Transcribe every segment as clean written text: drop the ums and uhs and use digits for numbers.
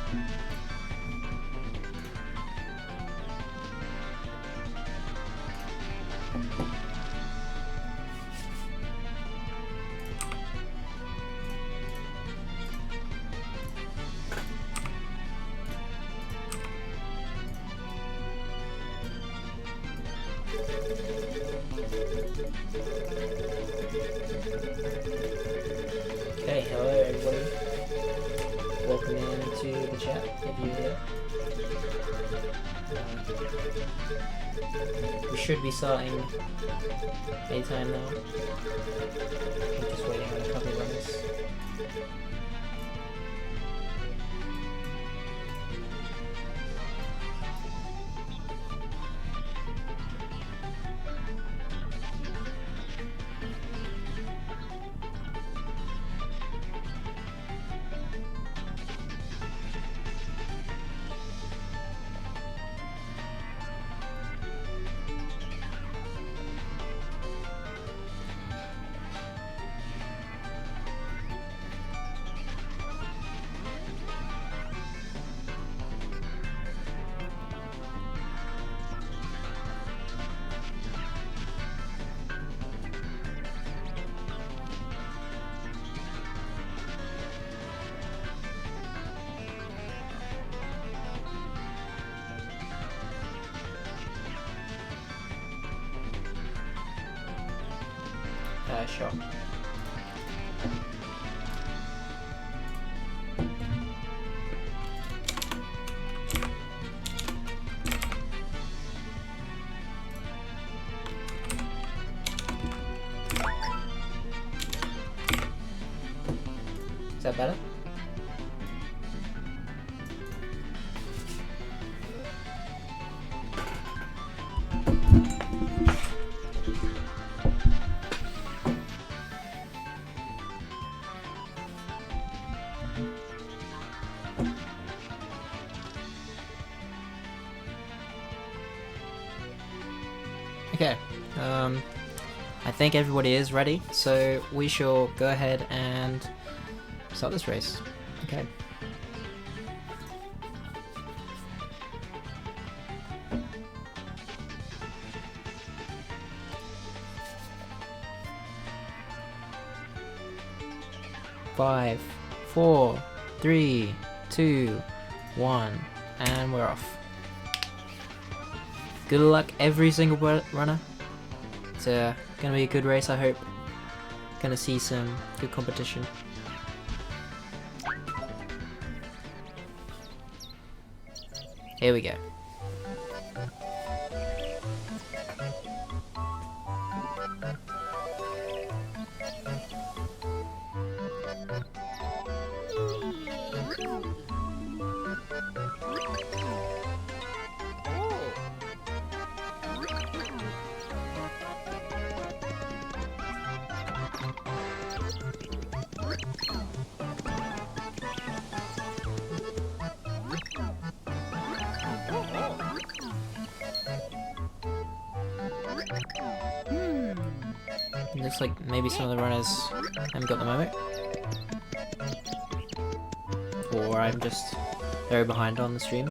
Okay, hello everybody. Welcome into the chat if you're here. We should be starting anytime now. I'm just waiting on a couple of runners. Sure. Is that better? Okay, I think everybody is ready, so we shall go ahead and start this race. Okay. Five, 4, 3, 2, 1, and we're off. Good luck every single runner. It's gonna be a good race, I hope. Gonna see some good competition. Here we go. Looks like maybe some of the runners haven't got the moment. Or I'm just very behind on the stream.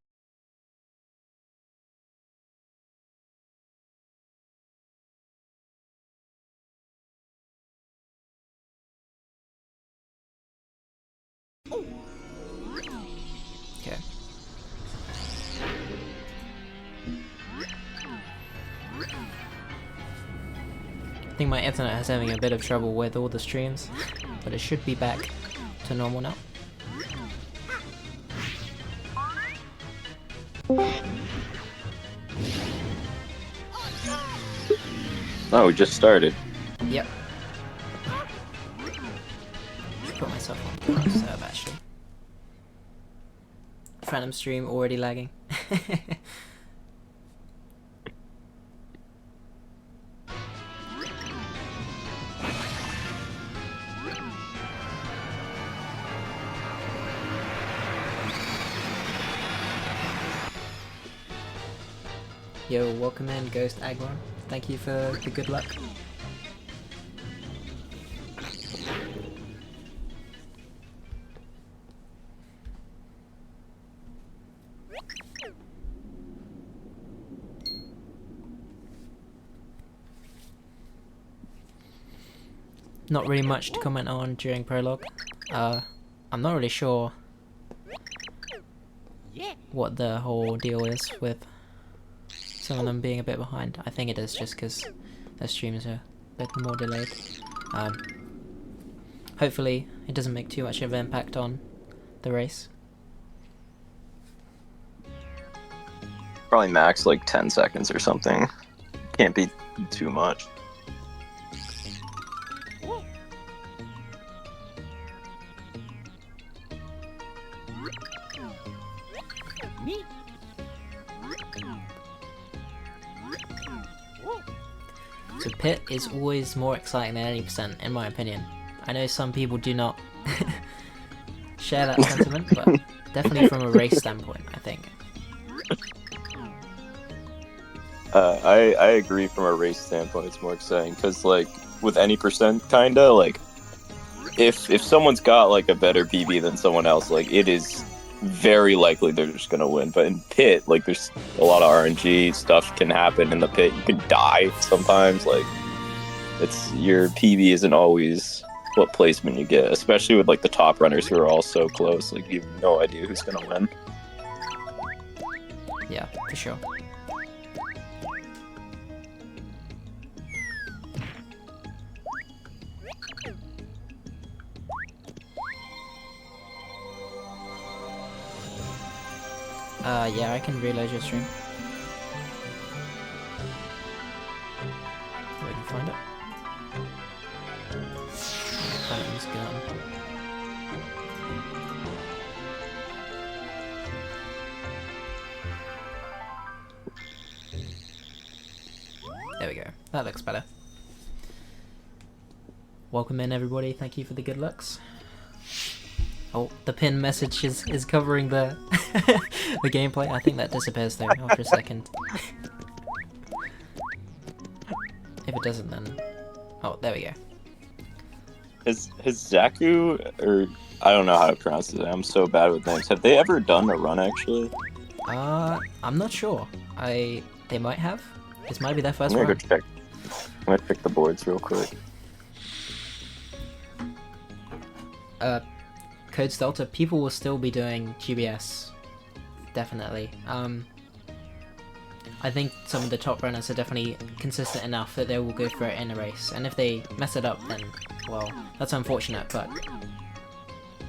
Okay. I think my internet is having a bit of trouble with all the streams, but it should be back to normal now. Oh, we just started. Yep. Should put myself on serve actually. Phantom stream already lagging. Yo, welcome in, Ghost Agron. Thank you for the good luck. not really much to comment on during prologue. I'm not really sure what the whole deal is with some of them being a bit behind. I think it is just because their streams are a bit more delayed. Hopefully it doesn't make too much of an impact on the race. Probably max like 10 seconds or something. Can't be too much. So pit is always more exciting than any percent, in my opinion. I know some people do not share that sentiment, but definitely from a race standpoint, I think. I agree from a race standpoint. It's more exciting because like with any percent, kinda like if someone's got like a better PB than someone else, like it is very likely they're just gonna win. But in pit, like there's a lot of RNG stuff can happen in the pit. You can die sometimes. Like it's your PB isn't always what placement you get, especially with like the top runners who are all so close. Like you have no idea who's gonna win. Yeah, for sure. Yeah, I can reload your stream. If I can find it. Phantom's gun. There we go. That looks better. Welcome in, everybody. Thank you for the good looks. Oh, the pin message is covering the the gameplay. I think that disappears though after a second. If it doesn't, then oh, there we go. Has Zaku, or I don't know how to pronounce it. I'm so bad with names. Have they ever done a run actually? I'm not sure. They might have. This might be their first I'm run. gonna go check. I'm gonna check the boards real quick. Codes Delta, people will still be doing GBS, definitely. I think some of the top runners are definitely consistent enough that they will go for it in a race, and if they mess it up, then, well, that's unfortunate, but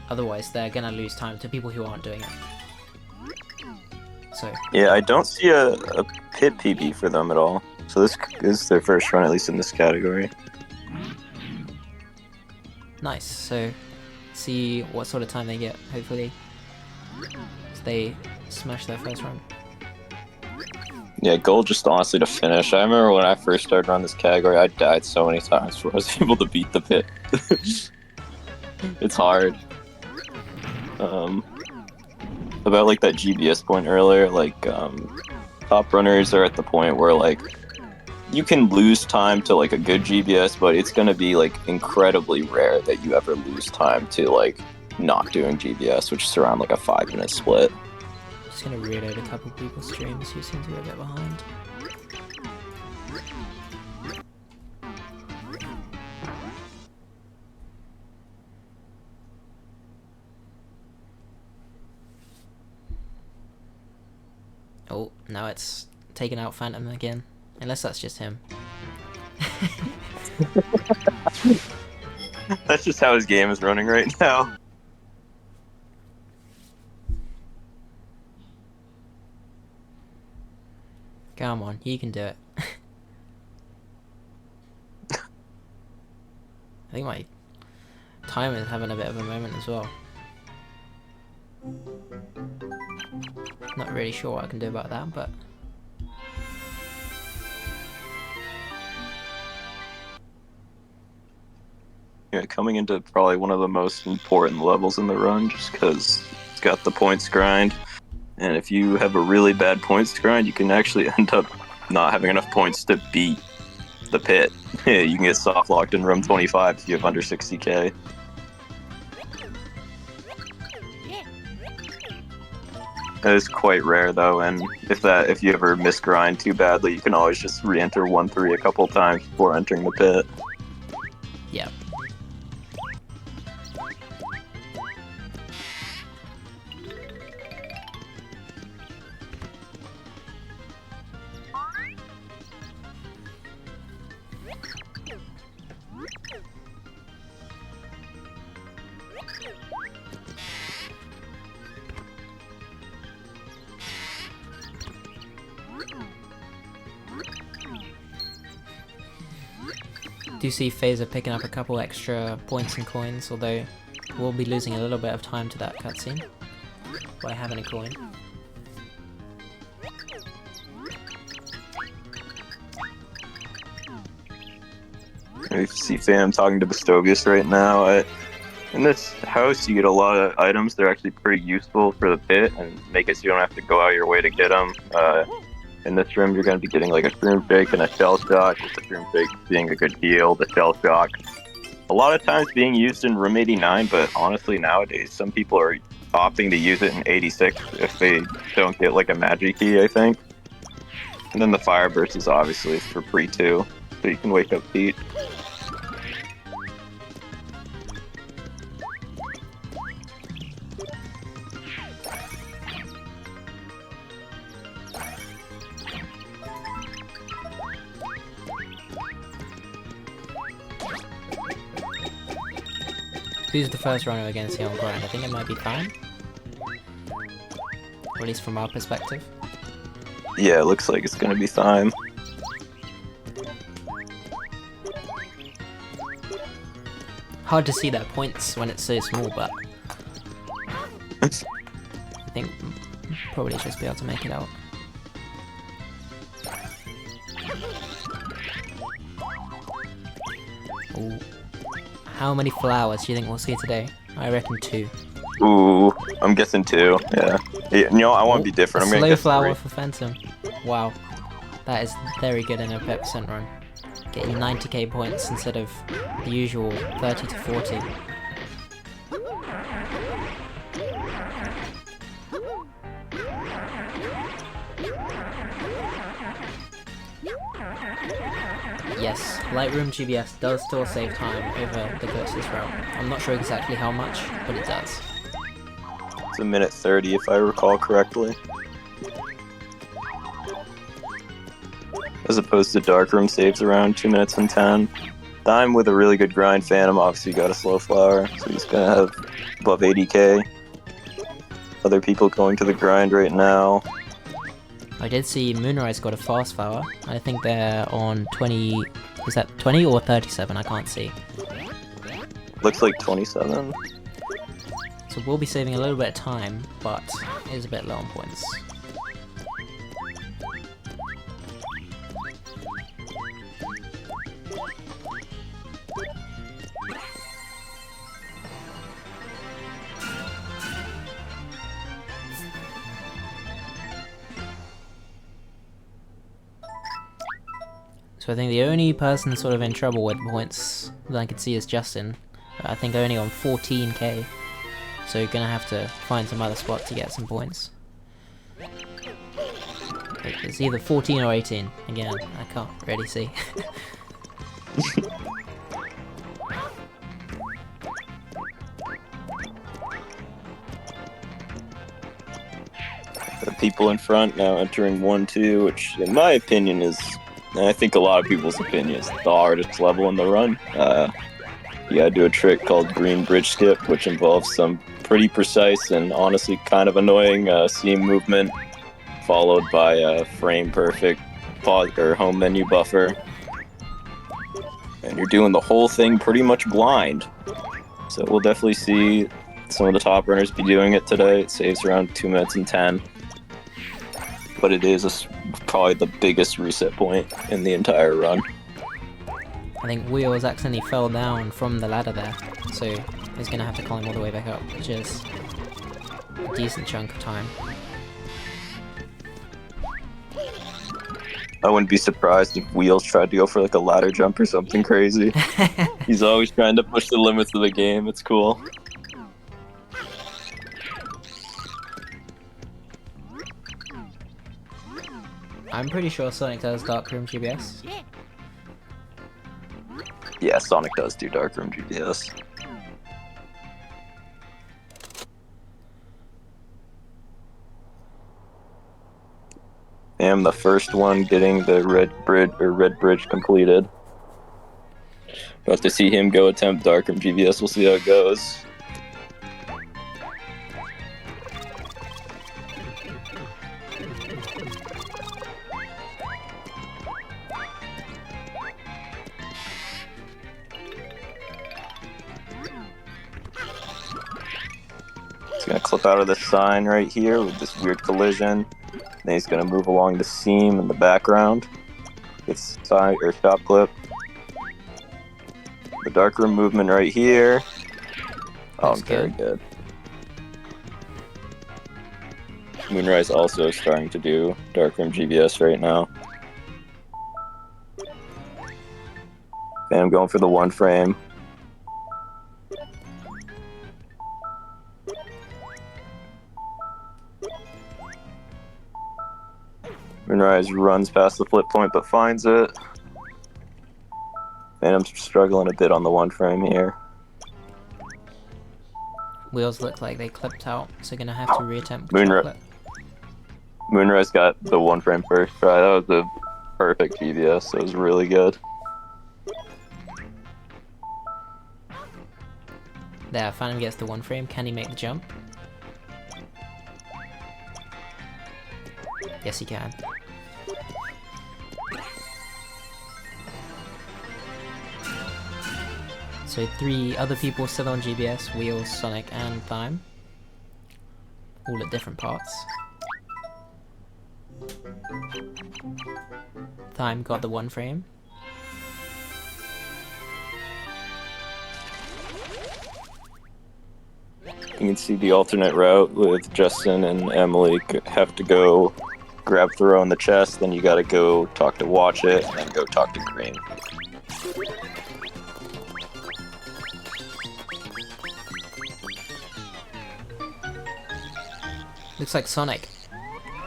otherwise they're gonna lose time to people who aren't doing it. So Yeah, I don't see a pit PB for them at all. So this is their first run, at least in this category. nice, so see what sort of time they get, hopefully, so they smash their first run. Yeah, goal just honestly to finish. I remember when I first started on this category, I died so many times before I was able to beat the pit. It's hard. About like that GBS point earlier, like top runners are at the point where like you can lose time to like a good GBS, but it's gonna be like incredibly rare that you ever lose time to like not doing GBS, which is around like a 5-minute split. Just gonna reload a couple people's streams who seem to be a bit behind. Oh, now it's taken out Phantom again. Unless that's just him. That's just how his game is running right now. Come on, you can do it. I think my timer is having a bit of a moment as well. Not really sure what I can do about that, but Yeah, coming into probably one of the most important levels in the run, just because it's got the points grind. And if you have a really bad points grind, you can actually end up not having enough points to beat the pit. You can get soft locked in room 25 if you have under 60k. That is quite rare though, and if you ever misgrind too badly, you can always just re-enter 1-3 a couple times before entering the pit. yeah. do see Phaser picking up a couple extra points and coins, although we'll be losing a little bit of time to that cutscene by having a coin. You see Fam talking to Bestogius right now. In this house, you get a lot of items. They're actually pretty useful for the pit and make it so you don't have to go out your way to get them. In this room, you're going to be getting like a shroom shake and a shell shock, with the shroom shake being a good deal, the shell shock a lot of times being used in room 89, but honestly nowadays some people are opting to use it in 86 if they don't get like a magic key, I think. And then the fire burst is obviously for free too, so you can wake up Pete. Who's the first runner against here on grind? I think it might be Thyme. Or at least from our perspective. Yeah, it looks like it's gonna be Thyme. Hard to see that points when it's so small, but I think probably just be able to make it out. Ooh. How many flowers do you think we'll see today? I reckon 2. Ooh, I'm guessing 2. Yeah. You know, I want to be different. I'm gonna slow guess flower 3. for Phantom. Wow, that is very good in a Peppercent run. Getting 90k points instead of the usual 30 to 40. Yes, Lightroom GBS does still save time over the glitchless route. I'm not sure exactly how much, but it does. It's 1:30 if I recall correctly. As opposed to Darkroom saves around 2:10. Thyme with a really good grind. Phantom obviously got a slow flower, so he's gonna have above 80k. Other people going to the grind right now. I did see Moonrise got a fast flower. I think they're on 20... is that 20 or 37? I can't see. Looks like 27. So we'll be saving a little bit of time, but it is a bit low on points. So I think the only person sort of in trouble with points that I could see is Justin. I think only on 14k. So you're gonna have to find some other spot to get some points. It's either 14 or 18. Again, I can't really see. The people in front now entering 1-2, which in my opinion is, and I think a lot of people's opinions, the hardest level in the run. You gotta do a trick called Green Bridge Skip, which involves some pretty precise and honestly kind of annoying seam movement, followed by a frame perfect pause or home menu buffer. And you're doing the whole thing pretty much blind. So we'll definitely see some of the top runners be doing it today. It saves around 2:10. But it is probably the biggest reset point in the entire run. I think Wheels accidentally fell down from the ladder there, so he's gonna have to climb all the way back up, which is a decent chunk of time. I wouldn't be surprised if Wheels tried to go for like a ladder jump or something crazy. He's always trying to push the limits of the game. It's cool. I'm pretty sure Sonic does Darkroom GBS. Yeah, Sonic does do Darkroom GBS. I'm the first one getting the red bridge completed. About to see him go attempt Darkroom GBS. We'll see how it goes. gonna clip out of this sign right here with this weird collision. Then he's gonna move along the seam in the background. It's side or stop clip. The darkroom movement right here. Oh, Looks very good. good. Moonrise also starting to do darkroom GBS right now. And I'm going for the one frame. Moonrise runs past the flip point but finds it. Phantom's struggling a bit on the one frame here. Wheels look like they clipped out, so gonna have to reattempt Moonri- chocolate. Moonrise got the one frame first try. That was a perfect GBS. That was really good. There, Phantom gets the one frame. Can he make the jump? Yes, he can. So 3 other people still on GBS, Wheels, Sonic, and Thyme. All at different parts. Thyme got the one frame. You can see the alternate route with Justin and Emily have to go grab Throw in the chest, then you gotta go talk to Watch It, and then go talk to Green. Looks like Sonic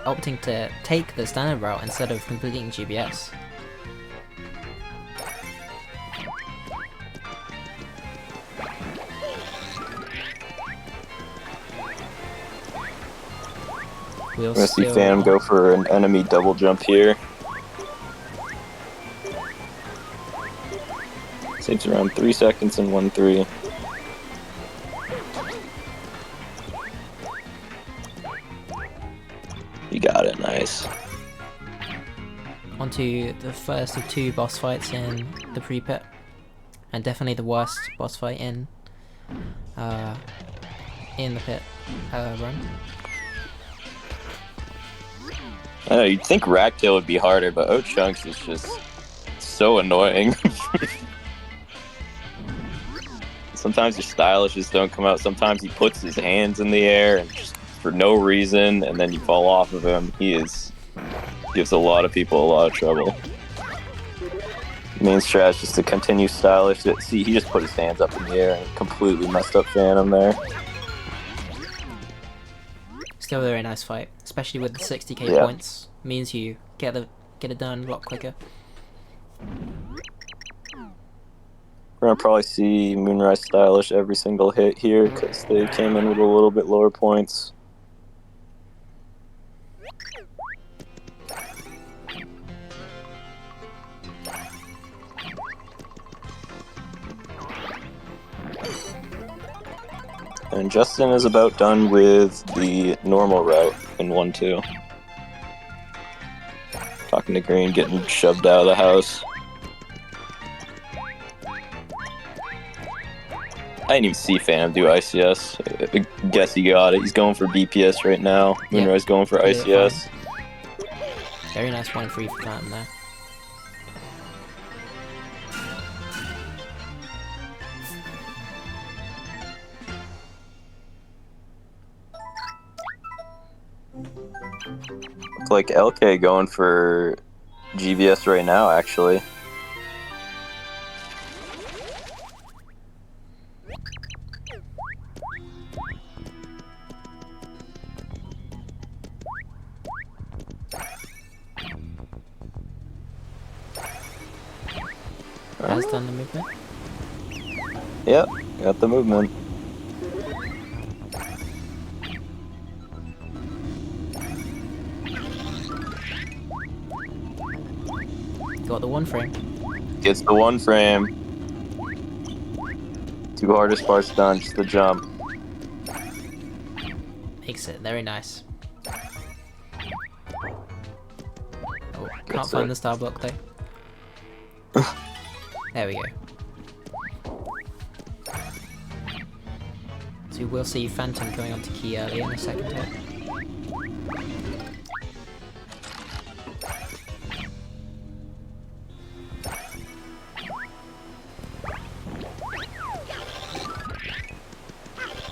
opting to take the standard route instead of completing GBS. We're gonna see Phantom go for an enemy double jump here. Saves around 3 seconds and 1-3. You got it, nice. Onto the first of 2 boss fights in the pre-pit, and definitely the worst boss fight in the pit run. I know, you'd think Ragtail would be harder, but Ochunks is just so annoying. Sometimes your stylishes don't come out. Sometimes he puts his hands in the air and just for no reason, and then you fall off of him. Gives a lot of people a lot of trouble. Main strat is just to continue stylish. See, he just put his hands up in the air and completely messed up Phantom there. Still a very nice fight, especially with the 60k points. Means you get it done a lot quicker. We're gonna probably see Moonrise stylish every single hit here because they came in with a little bit lower points. And Justin is about done with the normal route in 1-2. Talking to Green, getting shoved out of the house. I didn't even see Phantom do ICS. I guess he got it. He's going for BPS right now. Moonrise going for ICS. Very nice 1-3 for Phantom there. Looks like LK going for GBS right now, actually. Has done the movement. Yep, got the movement. Got the one frame. Gets the one frame. 2 hardest parts done, just the jump. Makes it very nice. Oh, can't find the star block though. There we go. So So we'll see Phantom going on to key early in the second hit.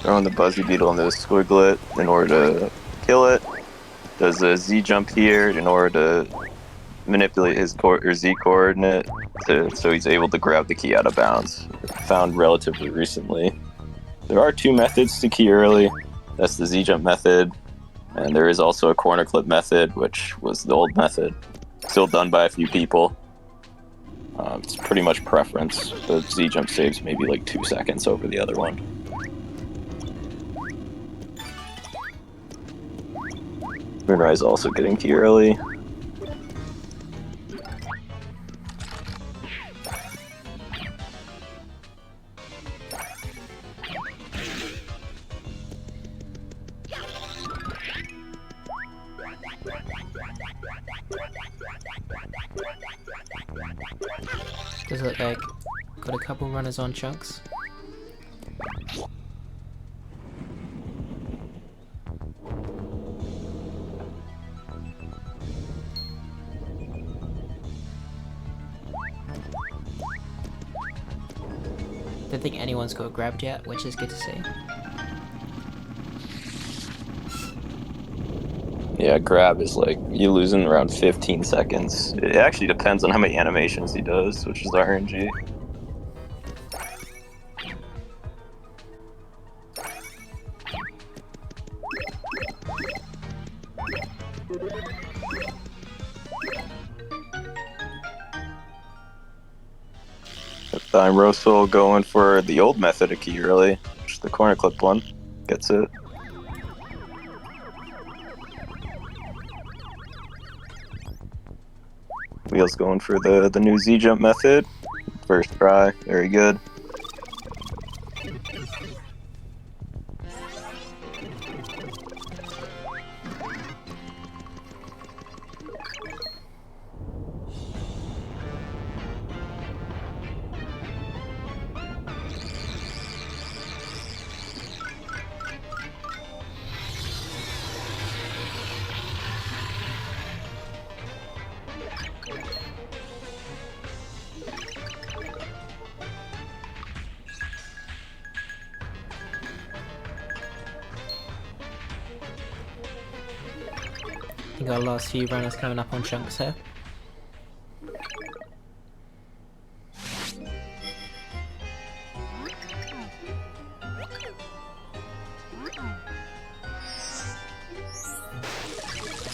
Throwing the Buzzy Beetle into the Squiglet in order to kill it. Does a Z jump here in order to manipulate his Z coordinate so he's able to grab the key out of bounds. Found relatively recently. There are two methods to key early. That's the Z jump method, and there is also a corner clip method, which was the old method. Still done by a few people. It's pretty much preference. The Z jump saves maybe like 2 seconds over the other one. Moonrise also getting key early. Does it look like got a couple runners on Chunks? Don't think anyone's got grabbed yet, which is good to see. Yeah, grab is like, you lose in around 15 seconds. It actually depends on how many animations he does, which is RNG. Time Rosal going for the old method of key early, which is the corner clip one. Gets it. Wheels going for the new Z jump method. First try, very good. I think our last few runners coming up on Chunks here.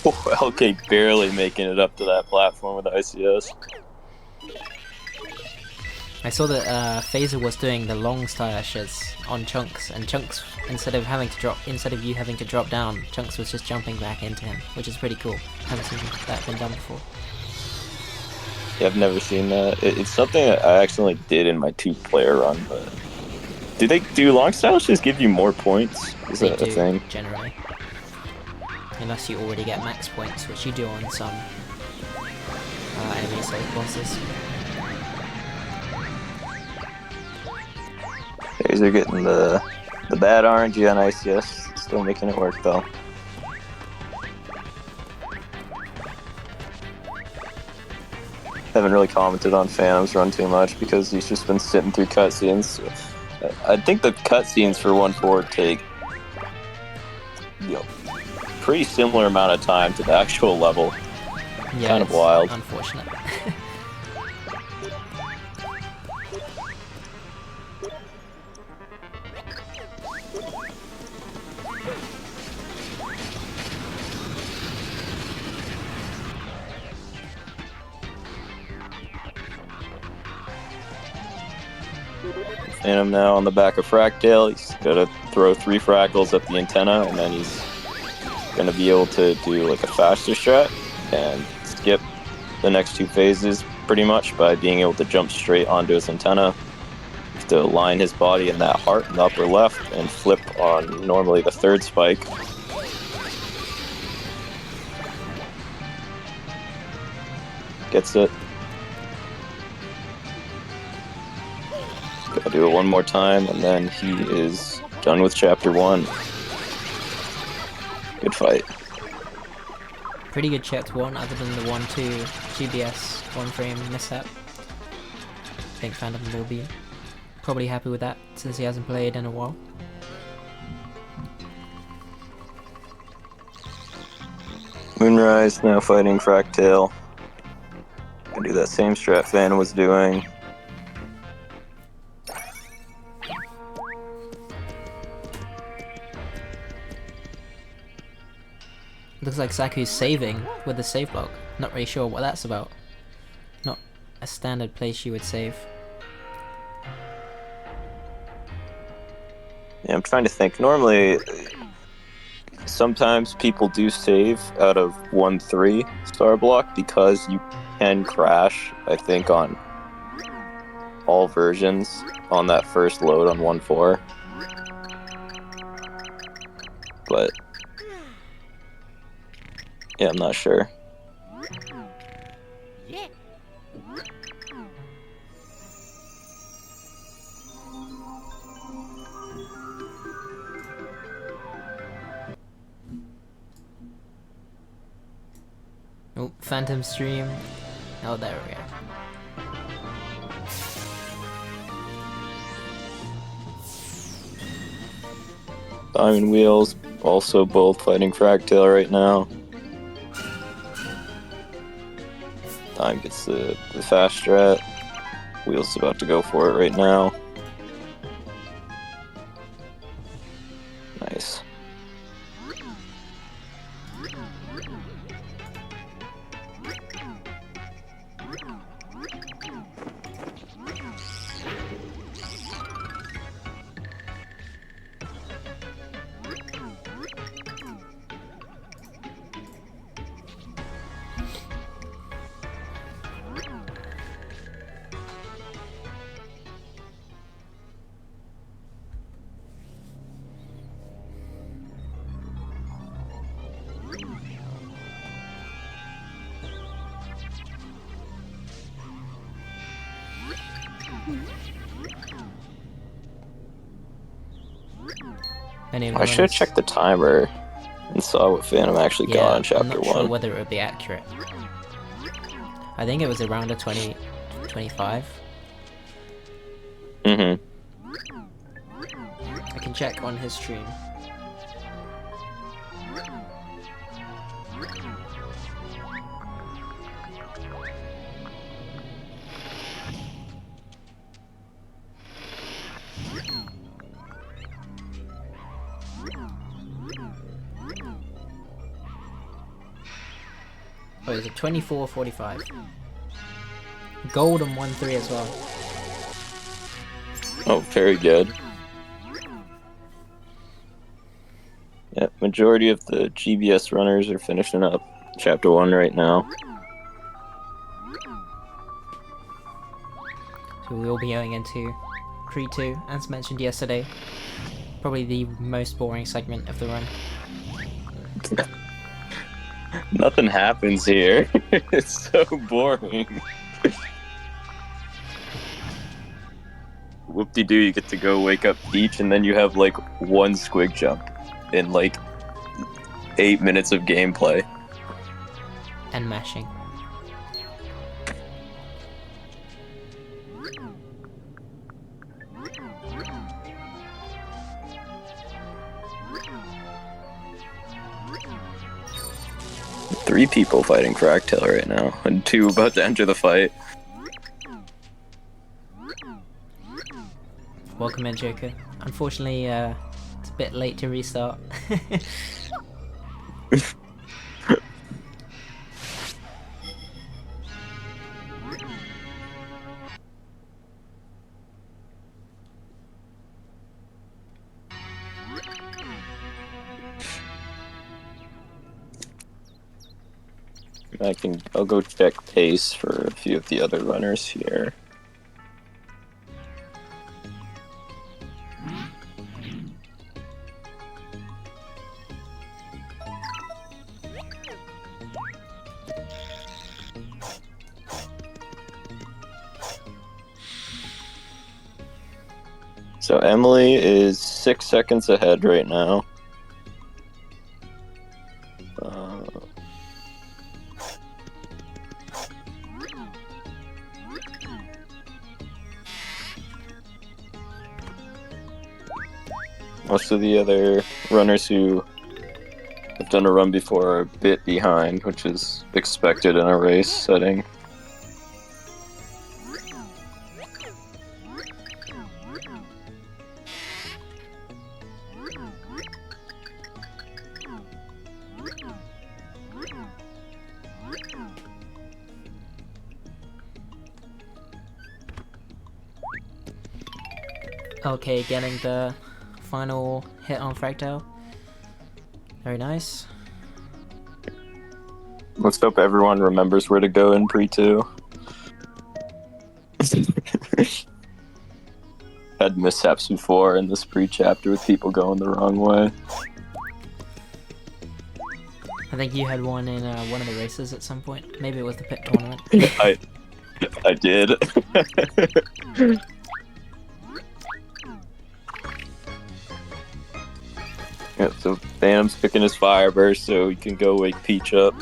Oh, LK barely making it up to that platform with ICS. I saw that Phaser was doing the long slashes on Chunks, and Chunks, instead of you having to drop down, Chunks was just jumping back into him, which is pretty cool. Haven't seen that been done before. Yeah, I've never seen that. It's something that I accidentally did in my 2-player run, but do long slashes give you more points? Is that a thing? Generally. Unless you already get max points, which you do on some enemy safe bosses. They're getting the bad RNG on ICS, still making it work though. Haven't really commented on Phantom's run too much because he's just been sitting through cutscenes. I think the cutscenes for 1-4 take, pretty similar amount of time to the actual level. Yeah, kind of wild. Unfortunate. Phantom now on the back of Fractale. He's gonna throw 3 Frackles at the antenna, and then he's gonna be able to do like a faster strat and skip the next 2 phases pretty much by being able to jump straight onto his antenna. You have to align his body in that heart in the upper left and flip on normally the 3rd spike. Gets it. Gotta do it one more time, and then he is Done with chapter 1. Good fight. Pretty good chapter 1, other than the 1-2 GBS 1-frame mishap. I think Phantom will be probably happy with that since he hasn't played in a while. Moonrise now fighting Fractale. Gonna do that same strat Fan was doing. Looks like Saku's saving with the save block. Not really sure what that's about. Not a standard place you would save. Yeah, I'm trying to think. Normally, sometimes people do save out of 1-3 star block because you can crash, I think, on all versions on that first load on 1-4. But yeah, I'm not sure. Oh, Phantom stream. Oh, there we go. Diamond Wheels also both fighting Fractale right now. Dime gets the fast strat. Wheels is about to go for it right now. Nice. I should have checked the timer and saw what Phantom actually got in chapter 1. I'm not sure whether it would be accurate. I think it was around a 25. Mm-hmm. I can check on his stream. Oh, is it 24:45? Gold on 1-3 as well. Oh, very good. Yeah, majority of the GBS runners are finishing up chapter 1 right now. So we will be going into Creed 2, as mentioned yesterday. Probably the most boring segment of the run. Nothing happens here. It's so boring. Whoop-de-doo, you get to go wake up Peach, and then you have like one squig jump in like 8 minutes of gameplay. And mashing. Three people fighting Fractale right now, and 2 about to enter the fight. Welcome in, Joker. Unfortunately, it's a bit late to restart. I'll go check pace for a few of the other runners here. So Emily is 6 seconds ahead right now. Most of the other runners who have done a run before are a bit behind, which is expected in a race setting. Okay, getting the final hit on Fractale. Very nice. Let's hope everyone remembers where to go in pre-2. Had mishaps before in this pre-chapter with people going the wrong way. I think you had one in one of the races at some point. Maybe it was the pit tournament. I did. Yeah, so Phantom's picking his Fireburst so he can go wake Peach up.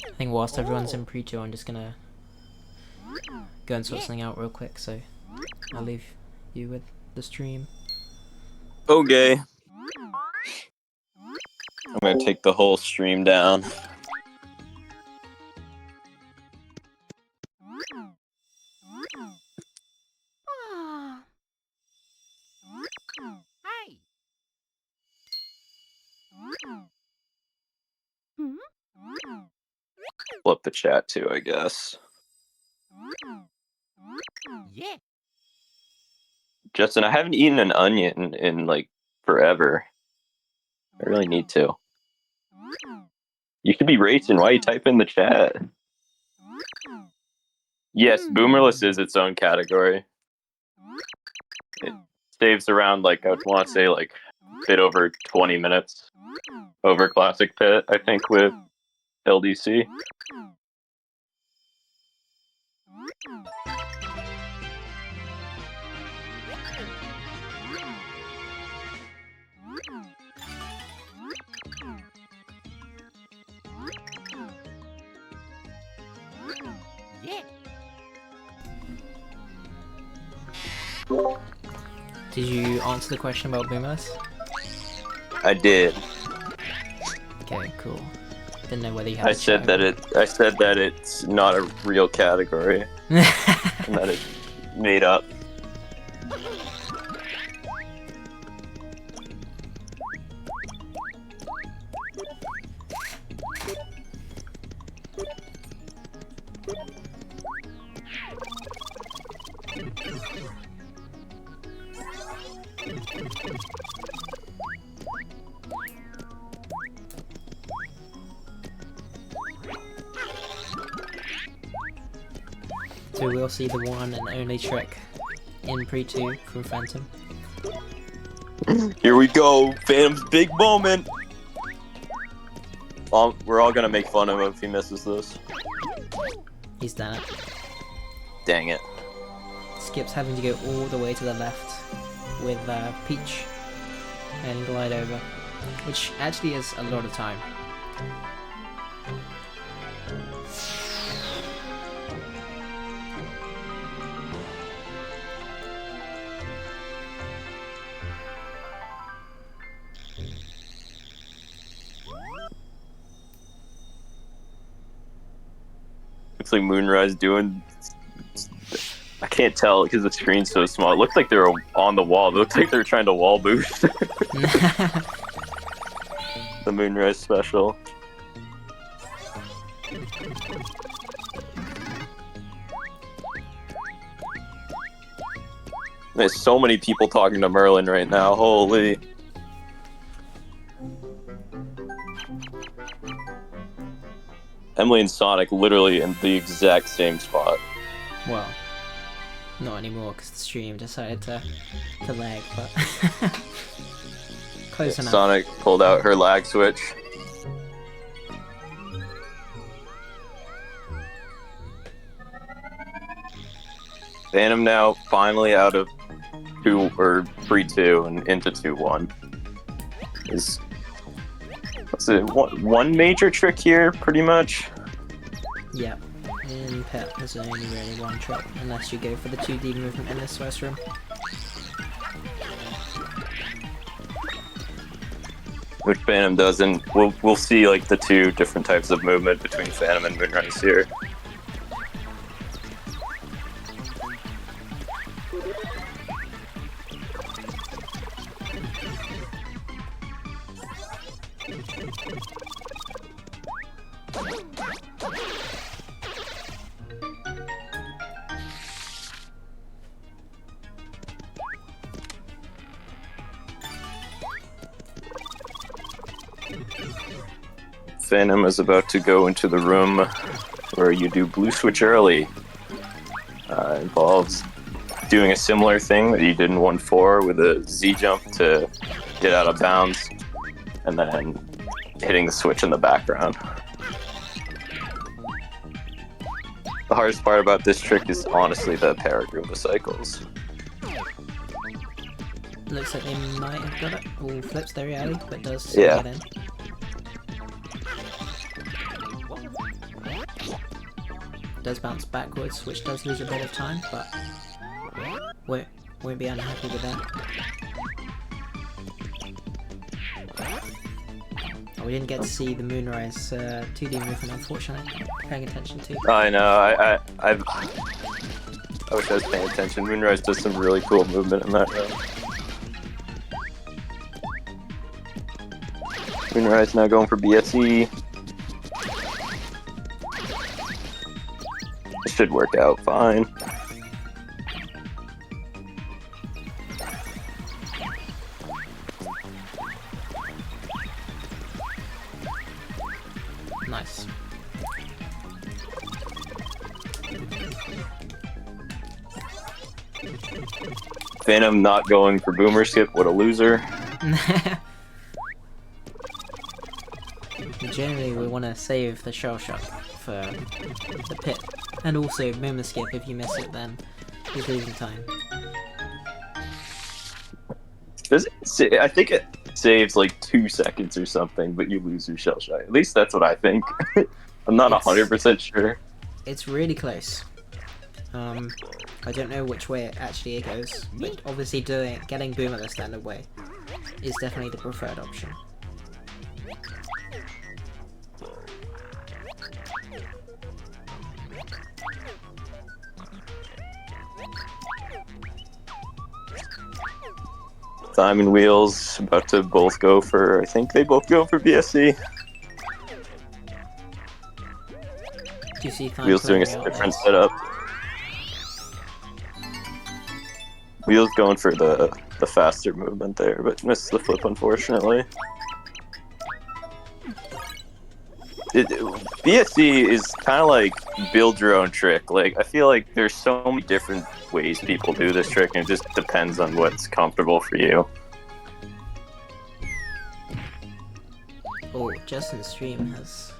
I think whilst everyone's in pre-2, I'm just gonna go and sort something out real quick, so I'll leave you with the stream. Okay. I'm gonna take the whole stream down. Hey. Flip the chat too, I guess. Yeah. Justin, I haven't eaten an onion in like forever. I really need to. You should be racing. Why you type in the chat? Yes, Boomerless is its own category. It saves around, like, I would want to say, like, a bit over 20 minutes over Classic Pit, I think, with LDC. Yeah. Did you answer the question about Boomless? I did. Okay, cool. Didn't know whether you had I said that it's not a real category and that it's made up. So we'll see the one and only trick in pre-2 from Phantom. Here we go, Phantom's big moment. We're all gonna make fun of him if he misses this. He's done it. Dang it. Skip's having to go all the way to the left with Peach and glide over, which actually is a lot of time. Looks like Moonrise doing... I can't tell because the screen's so small. It looked like they were on the wall. It looked like they were trying to wall boost. The Moonrise special. There's so many people talking to Merlin right now. Holy. Emily and Sonic literally in the exact same spot. Well, not anymore because the stream decided to lag, but close enough. Sonic pulled out her lag switch. Phantom now finally out of 2 or 3-2 and into 2-1. Is what's it? One major trick here, pretty much. Yep. In Pet, there's only really one trick, unless you go for the 2D movement in this first room. Which Phantom doesn't. We'll see like the 2 different types of movement between Phantom and Moonrise here. Phantom is about to go into the room where you do blue switch early. Involves doing a similar thing that you did in 1-4 with a Z jump to get out of bounds, and then hitting the switch in the background. The hardest part about this trick is honestly the Paragruma cycles. Looks like they might have got it. All flips very early, but does Yeah. get in. Does bounce backwards, which does lose a bit of time, but won't be unhappy with that. Oh, we didn't get to see the Moonrise 2D movement, unfortunately. Paying attention to. I know. I wish I was paying attention. Moonrise does some really cool movement in that room. Moonrise now going for BSE. It should work out fine. Nice. Phantom not going for boomer skip. What a loser. Generally, we want to save the shell shock for the pit, and also boomer skip. If you miss it, then you're losing time. I think it saves like 2 seconds or something, but you lose your shell shot. At least that's what I think. I'm not 100% sure. It's really close. I don't know which way it actually goes, but obviously getting boomer the standard way is definitely the preferred option. Time and Wheels about to both go for, I think they both go for BSC. Do you see Time Wheels doing a playing out different there? setup. Wheels going for the faster movement there, but missed the flip unfortunately. BSC is kind of like build your own trick. Like I feel like there's so many different ways people do this trick, and it just depends on what's comfortable for you. Oh, Justin's stream has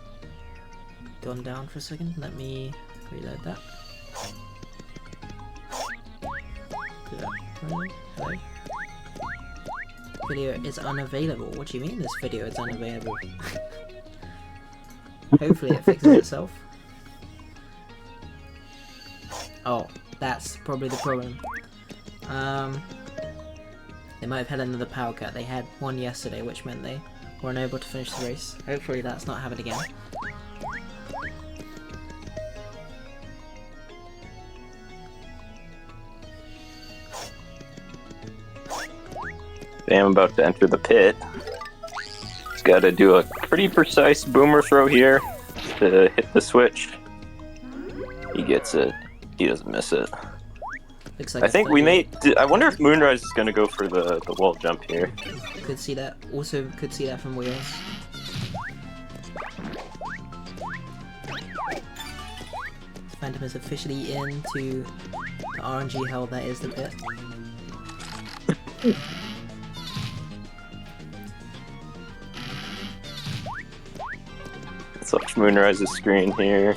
gone down for a second. Let me reload that. Hello? Video is unavailable. What do you mean this video is unavailable? Hopefully it fixes itself. Oh, that's probably the problem. They might have had another power cut. They had one yesterday, which meant they were unable to finish the race. Hopefully that's not happened again. I'm about to enter the pit. He's got to do a pretty precise boomer throw here to hit the switch. He gets it. He doesn't miss it. Looks like I a think we 38. may. I wonder if Moonrise is gonna go for the wall jump here. Could see that. Also, could see that from Wheels. Phantom is officially into the RNG hell that is the pit. Let's watch Moonrise's screen here.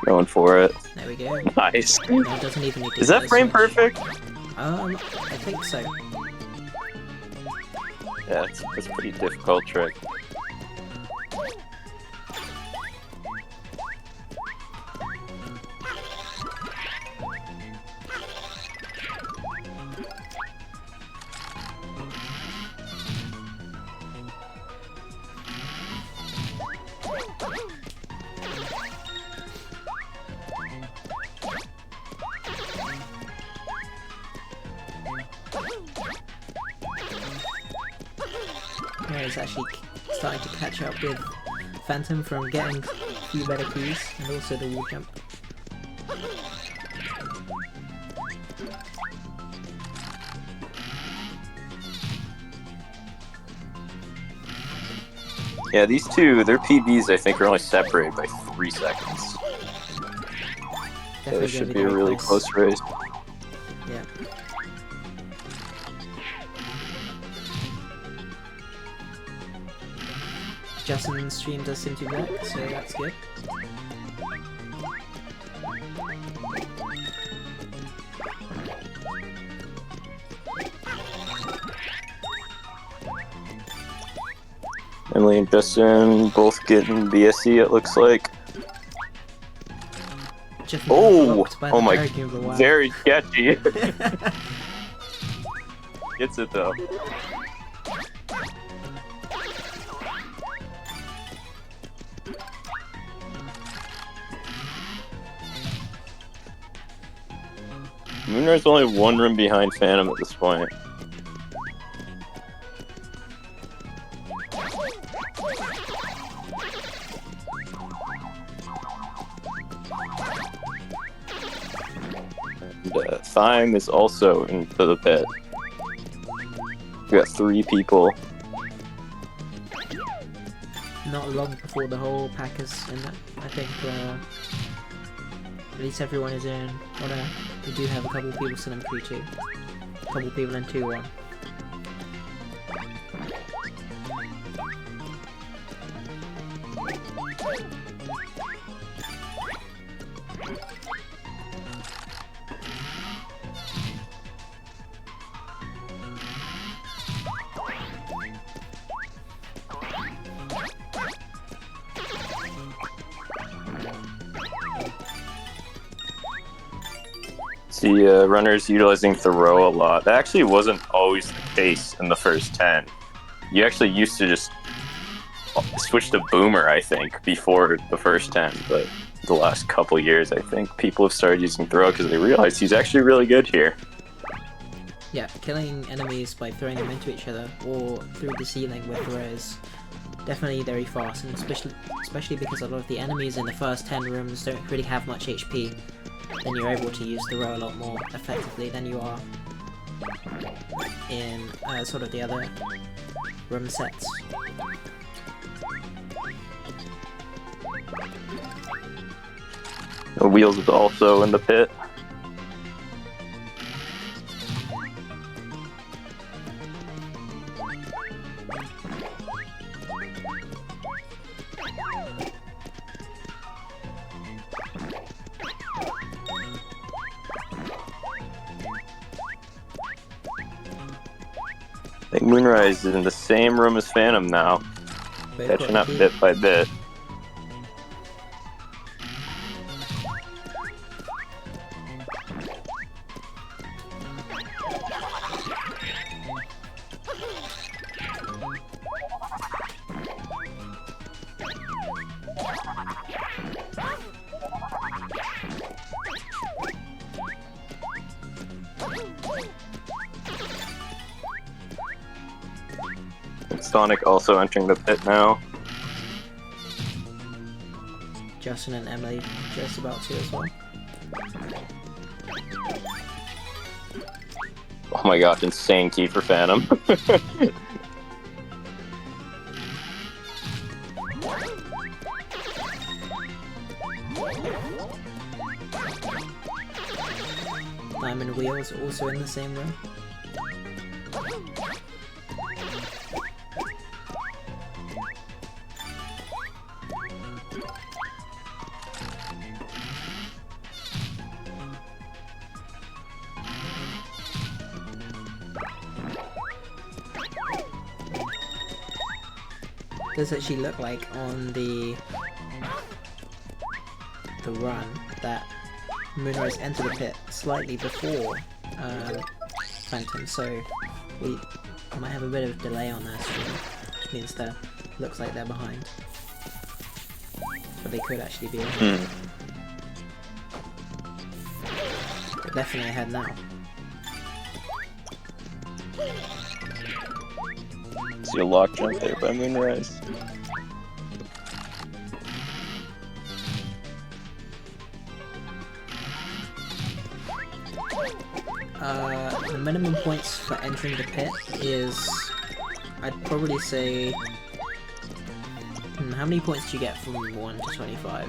Going for it. There we go. Nice. No, it doesn't even need to Is do that the frame switch. perfect? I think so. Yeah, it's a pretty difficult trick. Mary's actually starting to catch up with Phantom from getting a few better keys and also the wall jump. Yeah, these two, their PBs I think are only separated by 3 seconds. So Definitely this should gonna be a very really close race. Yeah. Justin's stream does seem to work, so that's good. Emily and Justin both getting BSC it looks like. Justin Oh! blocked by Oh the my- Paragoomba, wow. Very sketchy. Gets it though. Moonrise only 1 room behind Phantom at this point. And Thyme is also into the pit. We got 3 people. Not long before the whole pack is in it. I think at least everyone is in. Oh no, we do have a couple of people still in 3-2. A couple of people in 2-1. See, runners utilizing Thoreau a lot. That actually wasn't always the case in the first 10. You actually used to just switch to Boomer, I think, before the first 10, but the last couple years, I think, people have started using Thoreau because they realized he's actually really good here. Yeah, killing enemies by throwing them into each other or through the ceiling with throws definitely very fast, and especially because a lot of the enemies in the first 10 rooms don't really have much HP. Then you're able to use the row a lot more effectively than you are in sort of the other room sets. The Wheels is also in the pit. I think Moonrise is in the same room as Phantom now, Both got catching the up key. bit by bit. Sonic also entering the pit now. Justin and Emily just about to as well. Oh my gosh, insane key for Phantom. Diamond Wheels also in the same room. Does actually look like on the run that Moonrise entered the pit slightly before Phantom, so we might have a bit of delay on their stream, which means that looks like they're behind, but they could actually be ahead. They're definitely ahead now. See a lock jump there by Moonrise. The minimum points for entering the pit is, I'd probably say, how many points do you get from 1 to 25?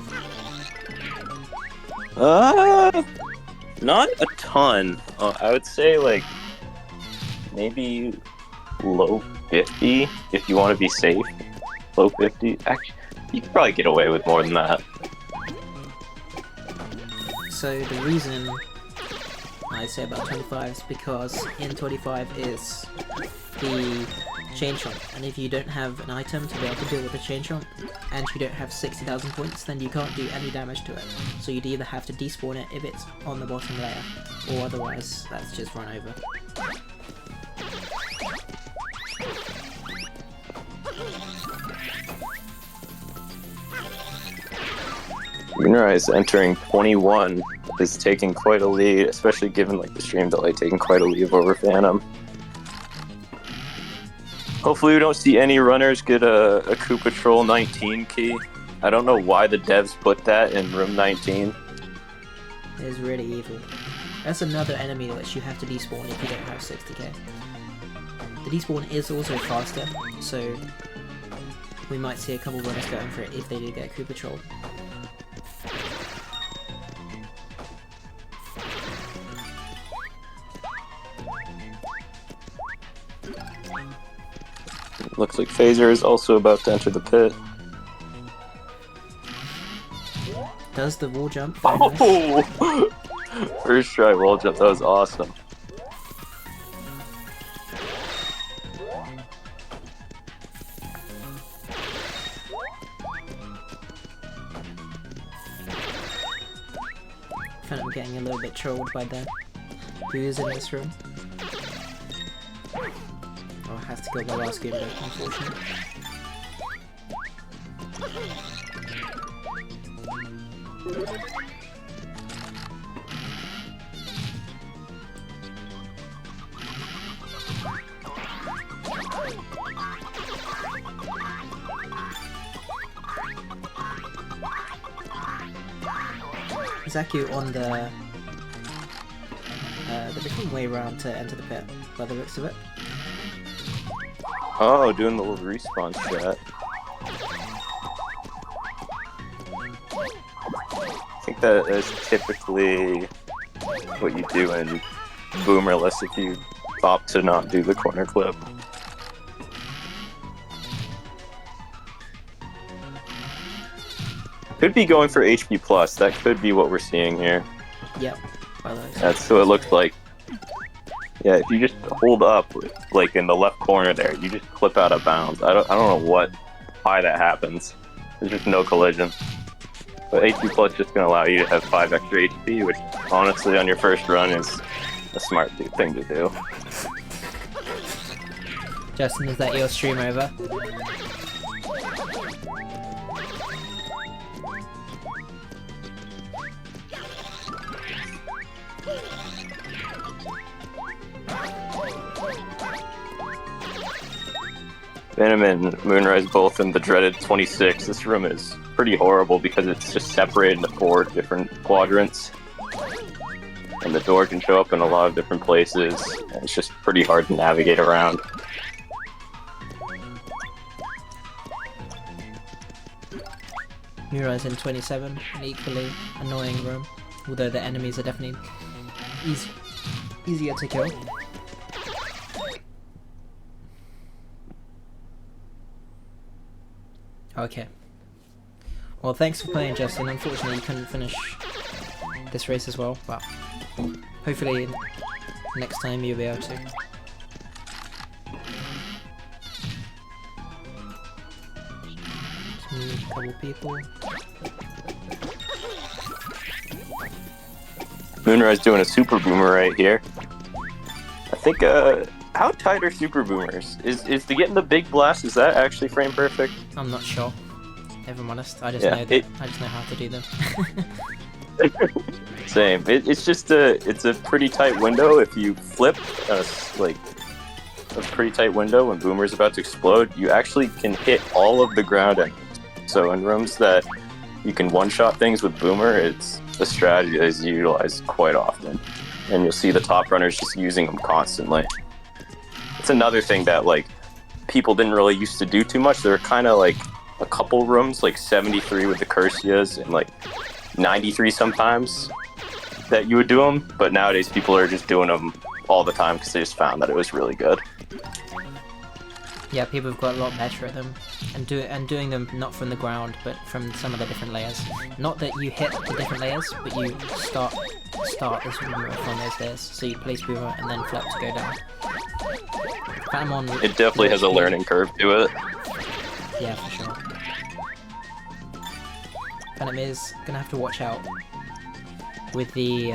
Not a ton. I would say like maybe low 50 if you want to be safe. Low 50. Actually, you could probably get away with more than that. So the reason I say about 25 is because in 25 is the chain chomp, and if you don't have an item to be able to deal with the chain chomp, and you don't have 60,000 points, then you can't do any damage to it. So you'd either have to despawn it if it's on the bottom layer, or otherwise that's just run over. Moonrise entering 21 is taking quite a lead, especially given like the stream delay, taking quite a lead over Phantom. Hopefully we don't see any runners get a Koopa Troll 19 key. I don't know why the devs put that in room 19. It is really evil. That's another enemy which you have to despawn if you don't have 60k. The despawn is also faster, so we might see a couple runners going for it if they do get Koopa Troll. Looks like Phaser is also about to enter the pit. Does the wall jump? Very nice. Oh! First try wall jump, that was awesome. I'm getting a little bit trolled by the who's in this room. Oh, I have to go the last game, unfortunately. Zaku on the different way around to enter the pit, by the looks of it. Oh, doing the little respawn shot. I think that is typically what you do in Boomerless if you opt to not do the corner clip. Could be going for HP plus. That could be what we're seeing here. Yep. By the looks. That's what it looks like. Yeah, if you just hold up, like in the left corner there, you just clip out of bounds. I don't know why that happens. There's just no collision. But HP plus is just gonna allow you to have 5 extra HP, which honestly on your first run is a smart thing to do. Justin, is that your stream over? Venom and Moonrise both in the dreaded 26. This room is pretty horrible because it's just separated into 4 different quadrants. And the door can show up in a lot of different places. And it's just pretty hard to navigate around. Moonrise in 27, an equally annoying room, although the enemies are definitely easier to kill. Okay. Well, thanks for playing, Justin. Unfortunately, you couldn't finish this race as well, but hopefully next time you'll be able to. Just move a couple people. Moonrise doing a super boomer right here. I think, how tight are super boomers? Is to get in the big blast, is that actually frame perfect? I'm not sure. If I'm honest, I just Yeah, know that I just know how to do them. Same. It's just it's a pretty tight window. If you flip like a pretty tight window when Boomer's about to explode, you actually can hit all of the ground enemies. So in rooms that you can one-shot things with Boomer, it's a strategy that is utilized quite often, and you'll see the top runners just using them constantly. It's another thing that like people didn't really used to do too much. There were kind of like a couple rooms, like 73 with the Cursias and like 93 sometimes, that you would do them, but nowadays people are just doing them all the time because they just found that it was really good. Yeah, people have got a lot better at them, and doing them not from the ground, but from some of the different layers. Not that you hit the different layers, but you start this boomer from those layers. So you place boomer and then flip to go down. Patamon, It definitely has a learning curve to it. yeah, for sure. Phantom is gonna have to watch out with the,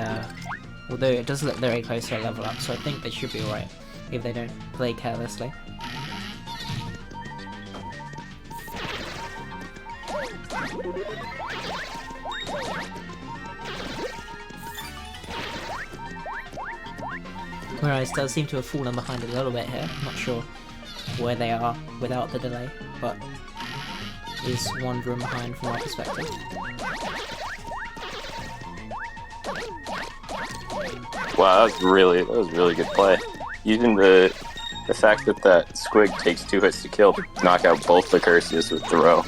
although it does look very close to a level up, so I think they should be alright if they don't play carelessly. Moonrise does seem to have fallen behind a little bit here. Not sure where they are without the delay, but is one room behind from our perspective. Wow, that was really good play. Using the fact that Squig takes 2 hits to kill to knock out both the Cursius with throw.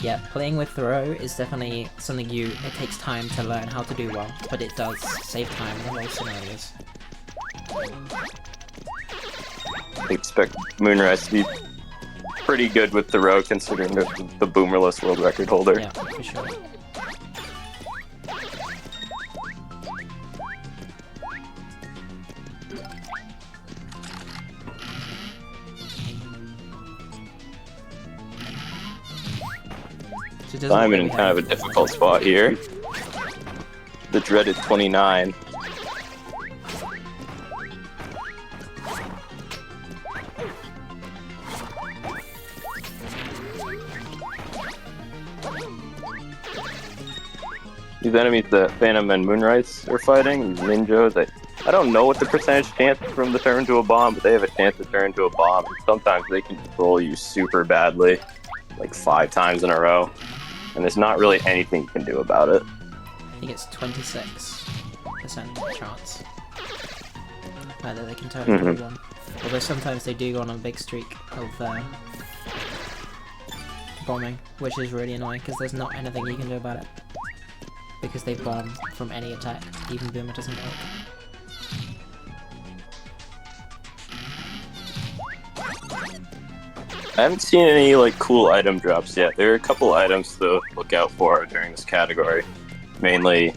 Yeah, playing with throw is definitely something it takes time to learn how to do well, but it does save time in a lot of scenarios. I expect Moonrise to be pretty good with throw considering the boomerless world record holder. Yeah, for sure. So it doesn't I'm look in like we kind of have- a difficult spot here. The dreaded 29. These enemies that Phantom and Moonrise are fighting, these ninjas, I don't know what the percentage chance from the turn to a bomb, but they have a chance to turn to a bomb, and sometimes they can control you super badly, like 5 times in a row, and there's not really anything you can do about it. I think it's 26% chance that they can turn into one. Although sometimes they do go on a big streak of bombing, which is really annoying because there's not anything you can do about it. Because they bomb from any attack, even Boomer doesn't work. I haven't seen any like cool item drops yet. There are a couple items to look out for during this category. Mainly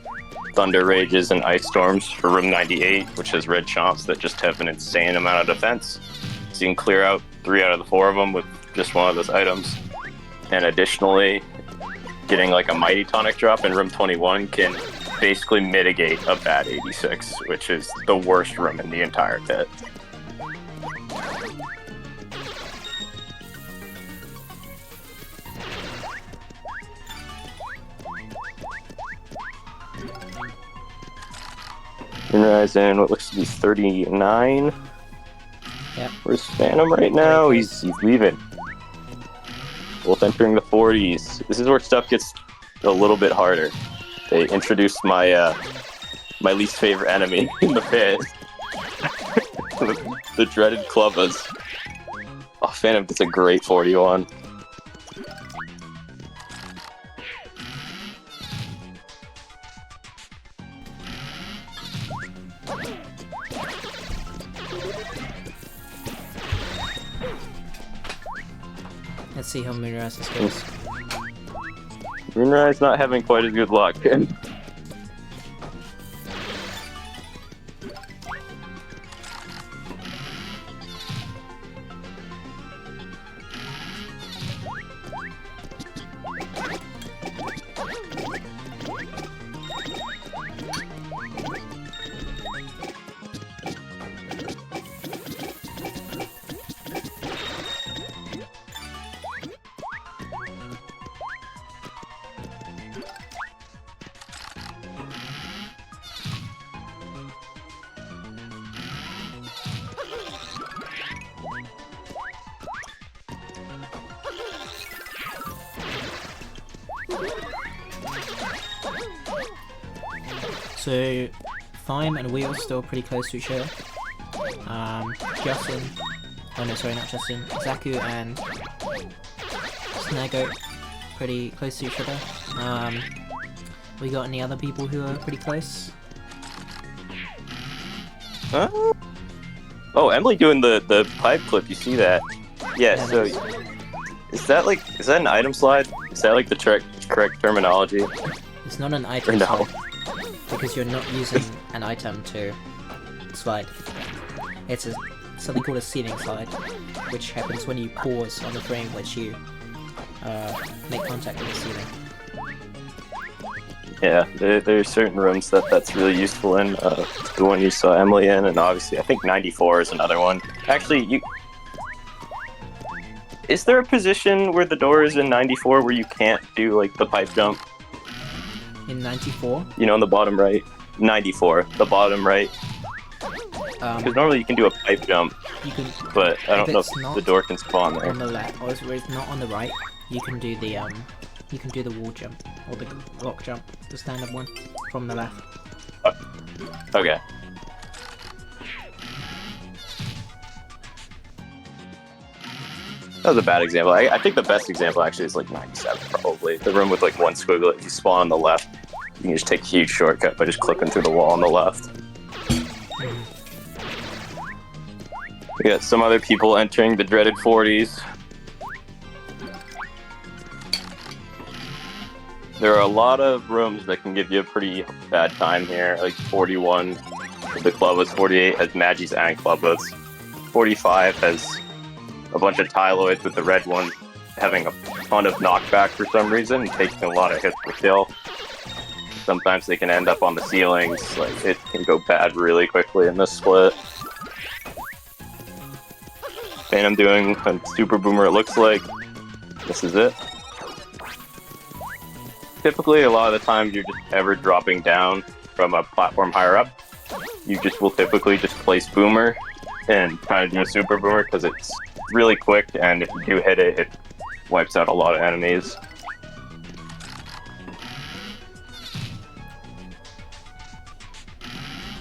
Thunder Rages and Ice Storms for room 98, which has red chomps that just have an insane amount of defense. So you can clear out 3 out of the 4 of them with just one of those items. And additionally, getting like a Mighty Tonic drop in room 21 can basically mitigate a bad 86, which is the worst room in the entire pit. Moonrise in what looks to be 39. Yep. Where's Phantom right now? He's leaving. Both entering the 40s. This is where stuff gets a little bit harder. They introduced my my least favorite enemy in the pit. the dreaded Clubbas. Oh, Phantom gets a great 41. Let's see how Moonrise goes. Moonrise not having quite as good luck. So, Thyme and Wheel still pretty close to each other. Justin, oh no, sorry, not Justin. Zaku and Snago pretty close to each other. We got any other people who are pretty close? Huh? Oh, Emily doing the pipe clip. You see that? Yeah. Yeah, So, is that an item slide? Is that like the correct terminology? It's not an item Or no? slide, because you're not using an item to slide. It's something called a ceiling slide, which happens when you pause on the frame which you make contact with the ceiling. Yeah, there's certain rooms that's really useful in. The one you saw Emily in, and obviously I think 94 is another one. Actually, is there a position where the door is in 94 where you can't do like the pipe jump? In 94, You know, in the bottom right. 94, the bottom right. Because normally you can do a pipe jump, you can but I don't know it's if not the door can spawn there. on the left, or if it's not on the right, you can do the wall jump or the block jump, the standard one from the left. Okay. That was a bad example. I think the best example actually is like 97, probably. The room with like one squiggle. If you spawn on the left, you can just take a huge shortcut by just clipping through the wall on the left. We got some other people entering the dreaded 40s. There are a lot of rooms that can give you a pretty bad time here, like 41 with the Clubbas, 48 has Magis and Clubbas, 45 has a bunch of Tyloids with the red one having a ton of knockback for some reason, taking a lot of hits per kill. Sometimes they can end up on the ceilings, like it can go bad really quickly in this split. Phantom doing a Super Boomer, it looks like. This is it. Typically, a lot of the times you're just ever dropping down from a platform higher up. You just will typically just place Boomer and kind of do a Super Boomer because it's really quick, and if you do hit it, it wipes out a lot of enemies.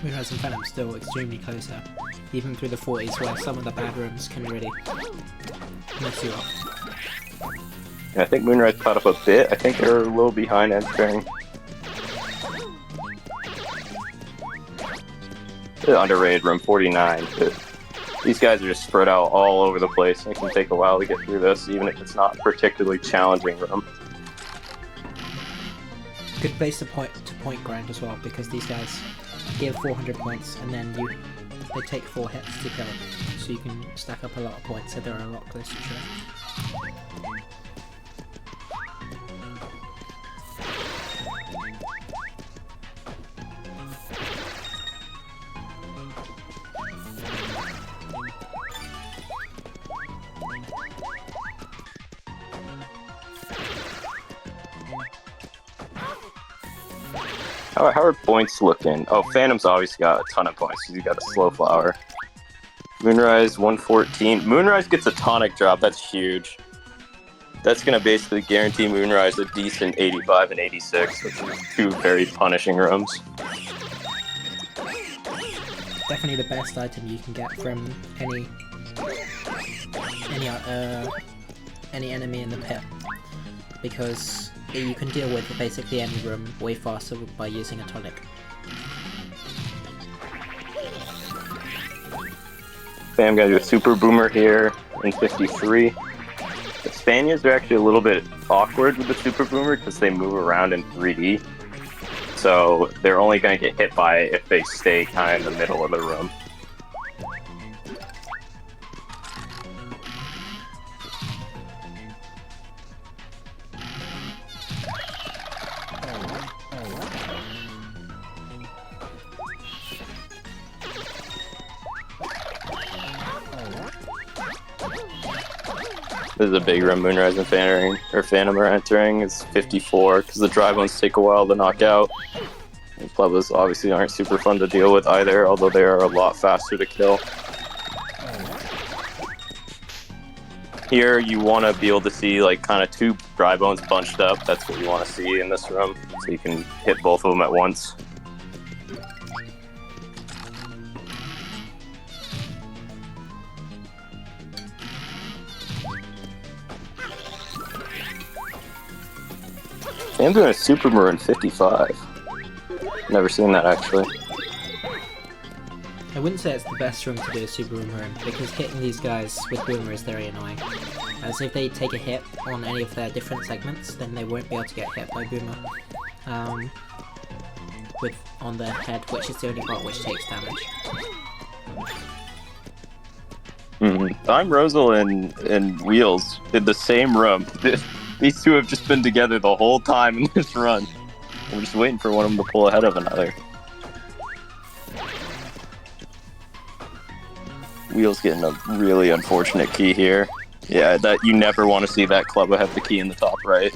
Moonrise and Phantom still extremely close there, even through the 40s where some of the bad rooms can really mess you up. And I think Moonrise caught up a bit. I think they're a little behind entering. The underrated room 49. These guys are just spread out all over the place. It can take a while to get through this, even if it's not a particularly challenging room. Good place to point grind as well, because these guys give 400 points and then they take 4 hits to kill, so you can stack up a lot of points, so they're a lot closer to each other. How are points looking? Oh, Phantom's obviously got a ton of points because he got a slow flower. Moonrise 114. Moonrise gets a tonic drop. That's huge. That's gonna basically guarantee Moonrise a decent 85 and 86, which is two very punishing rooms. Definitely the best item you can get from any enemy in the pit, because you can deal with basically any room way faster by using a tonic. Okay, I'm gonna do a super boomer here in 53. The Spaniards are actually a little bit awkward with the super boomer because they move around in 3D. So they're only gonna get hit by it if they stay kind of in the middle of the room. This is a big room Moonrise and Phantom are entering. It's 54 because the dry bones take a while to knock out. And Plebas obviously aren't super fun to deal with either, although they are a lot faster to kill. Here you want to be able to see like kind of two dry bones bunched up. That's what you want to see in this room, so you can hit both of them at once. I'm doing a super boomer in 55. Never seen that actually. I wouldn't say it's the best room to do a super boomer in, because hitting these guys with boomer is very annoying. As if they take a hit on any of their different segments, then they won't be able to get hit by boomer. On their head, which is the only part which takes damage. Time Rosal and Wheels in the same room. These two have just been together the whole time in this run. I'm just waiting for one of them to pull ahead of another. Wheels getting a really unfortunate key here. Yeah, that you never want to see that Clubba have the key in the top right.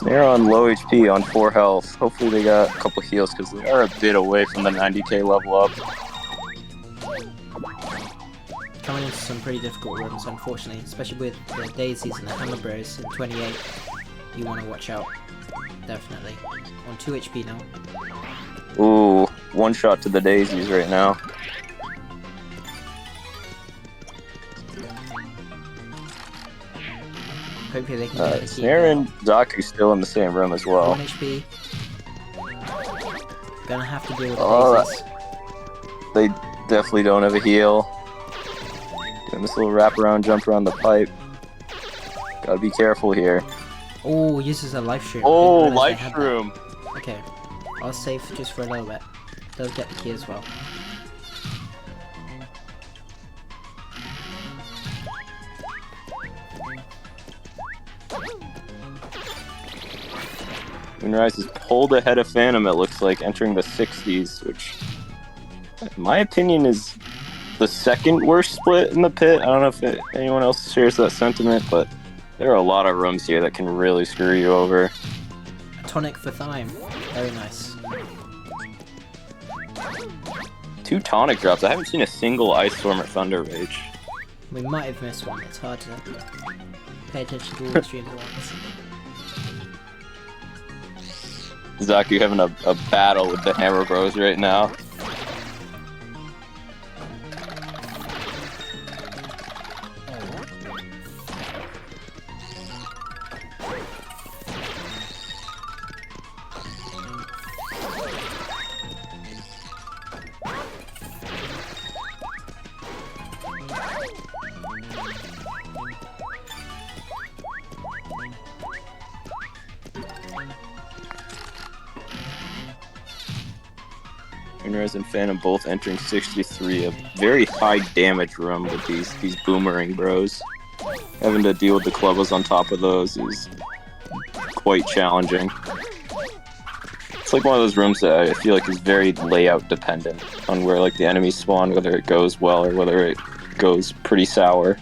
They're on low HP, on 4 health. Hopefully they got a couple heals because they are a bit away from the 90k level up. Coming into some pretty difficult rooms, unfortunately, especially with the Daisies and the Hammer Bros in 28. You want to watch out, definitely. On 2 HP now. Ooh, one shot to the Daisies right now. Hopefully they can get the key. Snare and Zaku still in the same room as well. 1 HP. Gonna have to deal with the Daisies. They definitely don't have a heal. Doing this little wraparound jump around the pipe. Gotta be careful here. Oh, uses a life shroom. Oh, life shroom. Okay, I'll save just for a little bit. They'll get the key as well. Moonrise is pulled ahead of Phantom, it looks like, entering the 60s, which, in my opinion, is the second worst split in the pit. I don't know if anyone else shares that sentiment, but there are a lot of rooms here that can really screw you over. A tonic for Thyme. Very nice. 2 tonic drops. I haven't seen a single Ice Storm or Thunder Rage. We might have missed one. It's hard to pay attention to all the streams at once. Zaku having a battle with the Hammer Bros right now. Moonrise and Phantom both entering 63, a very high damage room with these boomerang bros. Having to deal with the Clubbas on top of those is quite challenging. It's like one of those rooms that I feel like is very layout dependent on where like the enemies spawn, whether it goes well or whether it goes pretty sour.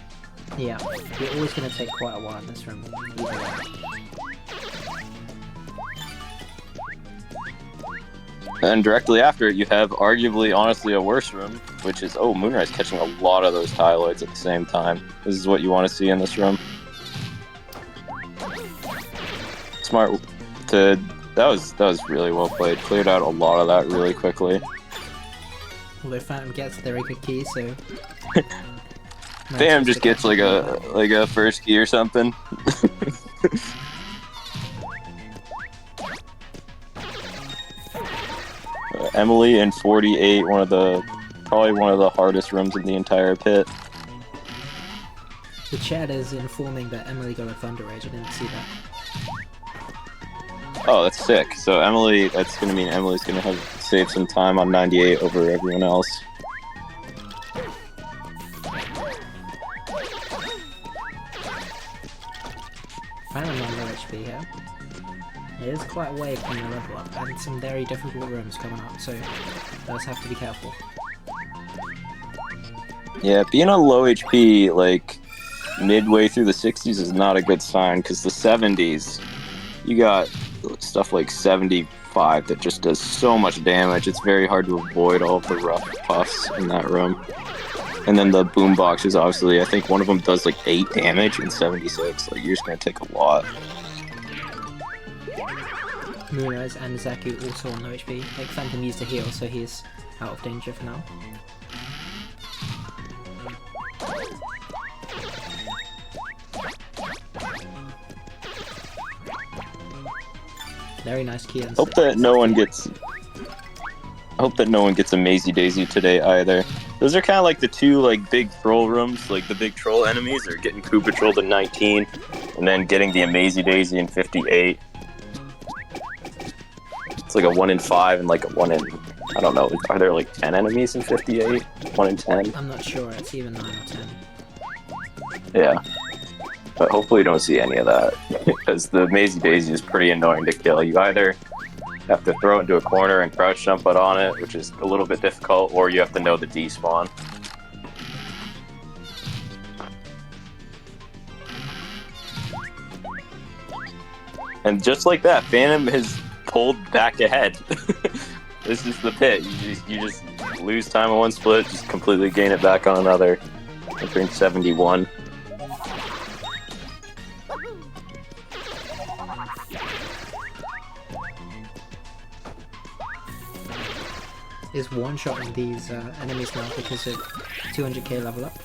Yeah, you're always going to take quite a while in this room. Either way. And directly after it, you have arguably, honestly, a worse room, which is, oh, Moonrise catching a lot of those Tyloids at the same time. This is what you want to see in this room. Smart to... That was really well played. Cleared out a lot of that really quickly. Although Phantom gets the Rika key, so... Phantom just gets like a first key or something. Emily in 48, probably one of the hardest rooms in the entire pit. The chat is informing that Emily got a Thunder Rage. I didn't see that. Oh, that's sick. So Emily, that's gonna mean Emily's gonna have save some time on 98 over everyone else. Phantom on low HP here. It is quite a way from the level up, and some very difficult rooms coming up, so does have to be careful. Yeah, being on low HP, like, midway through the 60s is not a good sign, because the 70s, you got stuff like 75 that just does so much damage, it's very hard to avoid all of the rough puffs in that room. And then the boombox is obviously, I think one of them does like 8 damage in 76, like, you're just gonna take a lot. Moonrise and Zaku also on low HP. Like, Phantom used to heal, so he's out of danger for now. Very nice key. Hope that no one gets a Mazy Daisy today either. Those are kind of like the two like big troll rooms, like the big troll enemies are getting Koopa Trolled in 19, and then getting the Mazy Daisy in 58. It's like a 1 in 5 and like a 1 in, I don't know, are there like 10 enemies in 58? 1 in 10? I'm not sure, it's even 9 or 10. Yeah. But hopefully you don't see any of that, because the Mazy Daisy is pretty annoying to kill. You either have to throw it into a corner and crouch jump it on it, which is a little bit difficult, or you have to know the despawn. And just like that, Phantom has pulled back ahead. This is the pit. You just lose time on one split, just completely gain it back on another. Entering 71. Is one-shotting these enemies now because of 200k level up.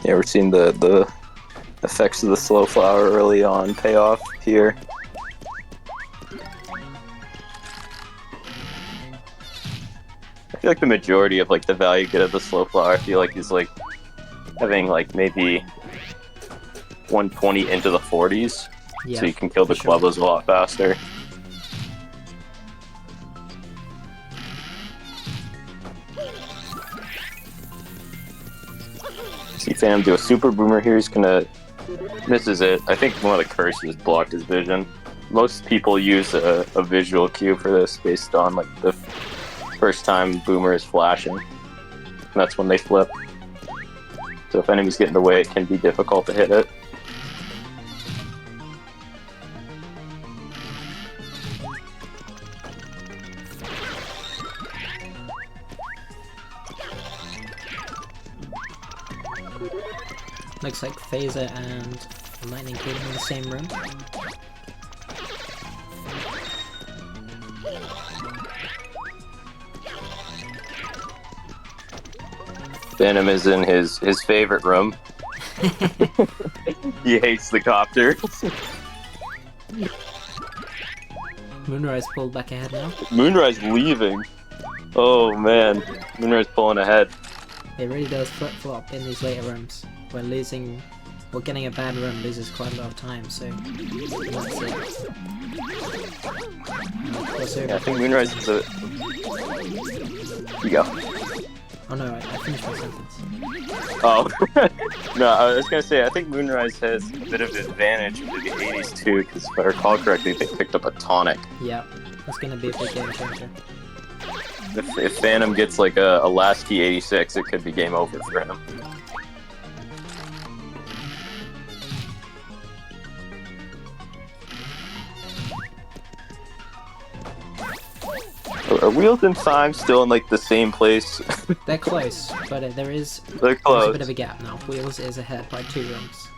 Yeah, we're seeing the effects of the slow flower early on pay off here. I feel like the majority of like the value get of the slow flower, I feel like is like having like maybe 120 into the 40s, Yeah, so you can kill the for sure. Quabos a lot faster. See Phantom do a super boomer here. He's gonna misses it. I think one of the curses blocked his vision. Most people use a visual cue for this based on like the first time boomer is flashing. And that's when they flip. So if enemies get in the way, it can be difficult to hit it. Looks like Phaser and Lightning King in the same room. Phantom is in his favorite room. He hates the copter. Moonrise pulled back ahead now. Moonrise leaving. Oh man, Moonrise pulling ahead. It really does flip-flop in these later rooms, where losing, or getting a bad room loses quite a lot of time, so that's it. Yeah, I think Moonrise is a... You go. Oh no, I finished my sentence. Oh, no, I was gonna say, I think Moonrise has a bit of an advantage with the 80s too, because if I recall correctly, they picked up a tonic. Yeah, that's gonna be a big game changer. If Phantom gets like a last key 86, it could be game over for him. Are Wheels and Time still in like the same place? They're close, but They're there's close. a bit of a gap now. Wheels is ahead by 2 rooms.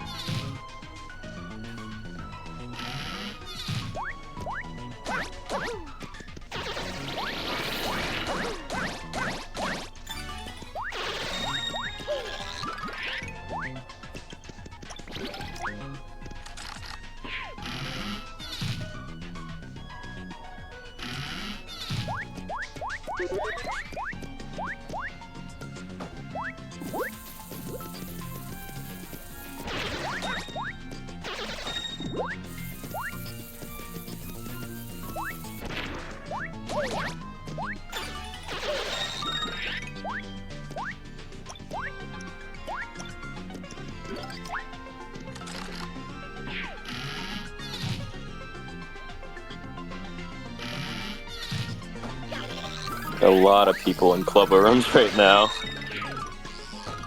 A lot of people in club rooms right now.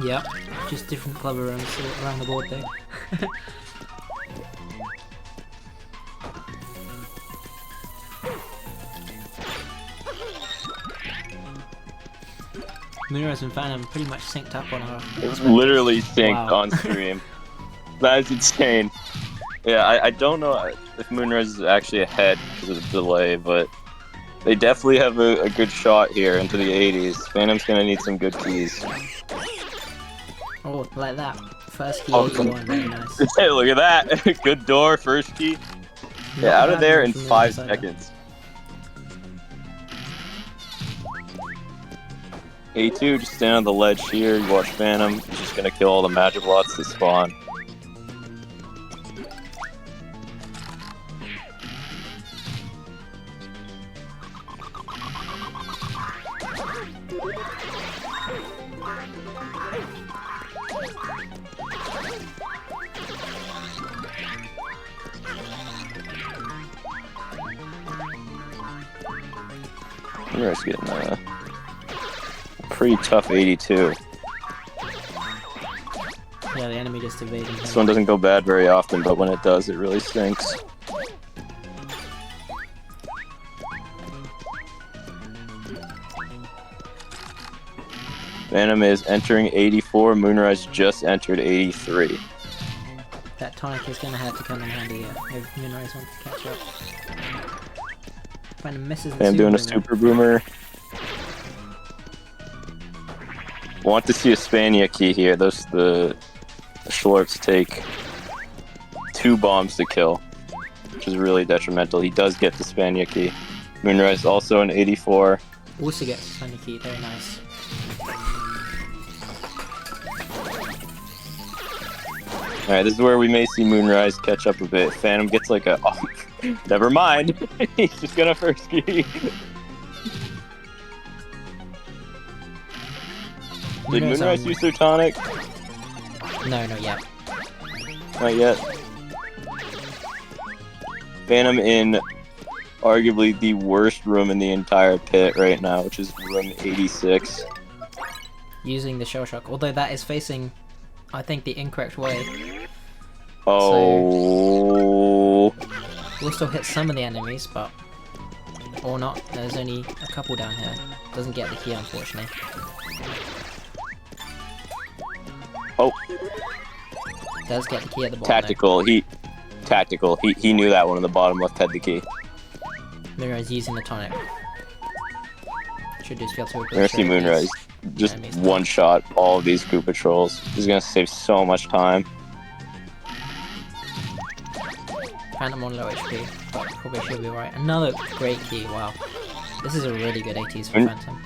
Yep, just different club rooms around the board though. Moonrise and Phantom pretty much synced up on our... It's literally synced Wow. on stream. That is insane. Yeah, I don't know if Moonrise is actually ahead because of the delay, but they definitely have a good shot here into the 80s. Phantom's gonna need some good keys. Oh, like that. First key, Oh, 81, very nice. Hey, look at that! Good door, first key. Not Yeah, out of bad there run in from 5 Moonrise either. seconds. A2 just stand on the ledge here. You watch Phantom. He's just gonna kill all the magic lots that spawn. Moonrise getting a pretty tough 82. Yeah, the enemy just evading him. This one doesn't go bad very often, but when it does, it really stinks. Phantom is entering 84, Moonrise just entered 83. That tonic is gonna have to come in handy if Moonrise wants to catch up. Phantom misses the Phantom doing a super super boomer. Want to see a Spania key here. Those the Schlorps take 2 bombs to kill, which is really detrimental. He does get the Spania key. Moonrise also an 84. Also gets Sunny Key, very nice. Alright, this is where we may see Moonrise catch up a bit. Phantom gets like a... Oh, never mind. He's just gonna first key. Did Moonrise use their tonic? No, not yet. Not yet. Phantom in arguably the worst room in the entire pit right now, which is room 86. Using the Shell Shock, although that is facing, I think, the incorrect way. Oh... We'll still hit some of the enemies, but... Or not, there's only a couple down here. Doesn't get the key, unfortunately. Oh. Does get the key at the bottom. Tactical. Tactical. He knew that one on the bottom left had the key. Moonrise using the tonic. Should just be able to... We're gonna see Moonrise just one-shot all of these Koopa Trolls. He's gonna save so much time. Phantom on low HP, but probably should be right. Another great key, wow. This is a really good 80s for Phantom.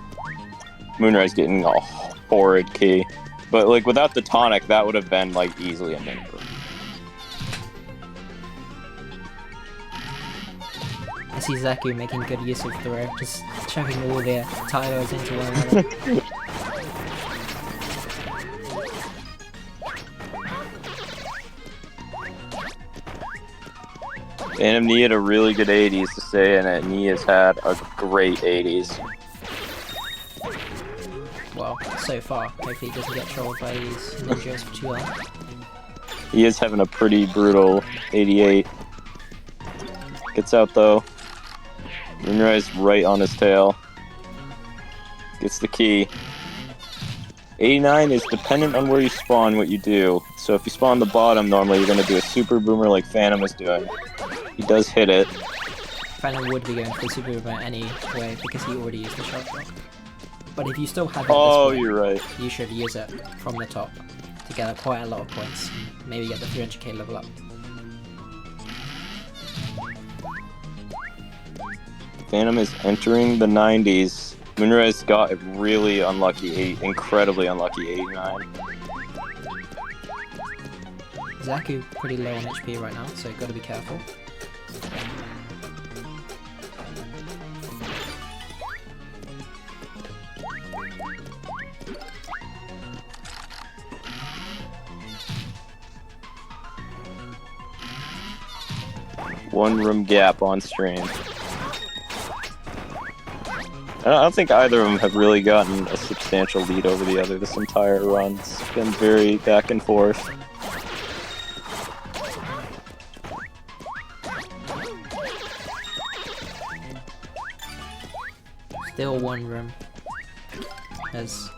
Moonrise getting a horrid key. But like without the tonic, that would have been like easily a minute. I see Zaku making good use of throw, just chucking all their Tylos into one another. Phantom Knee had a really good 80s to stay in it. Knee has had a great 80s. Well, so far. Hopefully he doesn't get trolled by these ninjas for too long. He is having a pretty brutal 88. Gets out though. Moonrise right on his tail. Gets the key. 89 is dependent on where you spawn what you do. So if you spawn the bottom, normally you're going to do a super boomer like Phantom is doing. He does hit it. Phantom would be going for the super movement anyway because he already used the sharp shock. But if you still have it Oh, this way, you're right. you should use it from the top to get quite a lot of points. Maybe get the 300k level up. Phantom is entering the 90s. Moonrise got a really unlucky incredibly unlucky 89. Zaku pretty low on HP right now, so gotta be careful. One room gap on stream. I don't think either of them have really gotten a substantial lead over the other this entire run. It's been very back and forth. Still one room as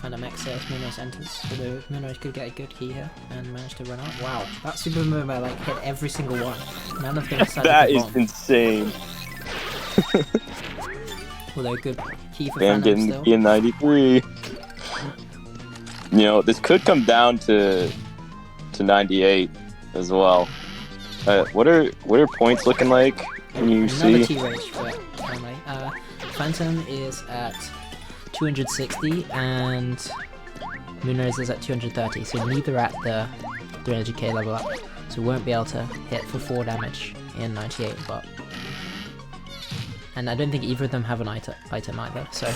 Phantom X says Moonrise enters, so Moonrise could get a good key here and manage to run out. Wow, that super movement like hit every single one. None of them decided That to is bomb. insane. Although good key for Bam Phantom getting the still. key in 93. You know, this could come down to 98 as well. What are points looking like? Can you Another see? T-Rage for family. Phantom is at 260 and Moonrise is at 230, so neither at the 300k level up, so won't be able to hit for 4 damage in 98, but... And I don't think either of them have an item either, so...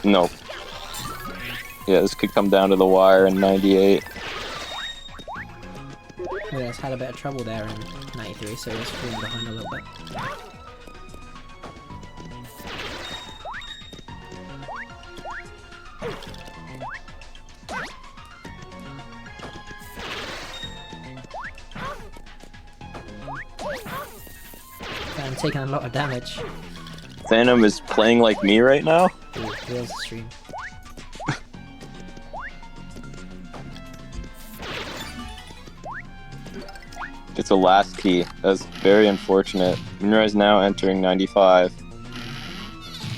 No. Yeah, this could come down to the wire in 98. Moonrise had a bit of trouble there in 93, so he's falling behind a little bit. I'm taking a lot of damage. Phantom is playing like me right now. Ooh, where's the stream? It's a last key. That's very unfortunate. Moonrise now entering 95.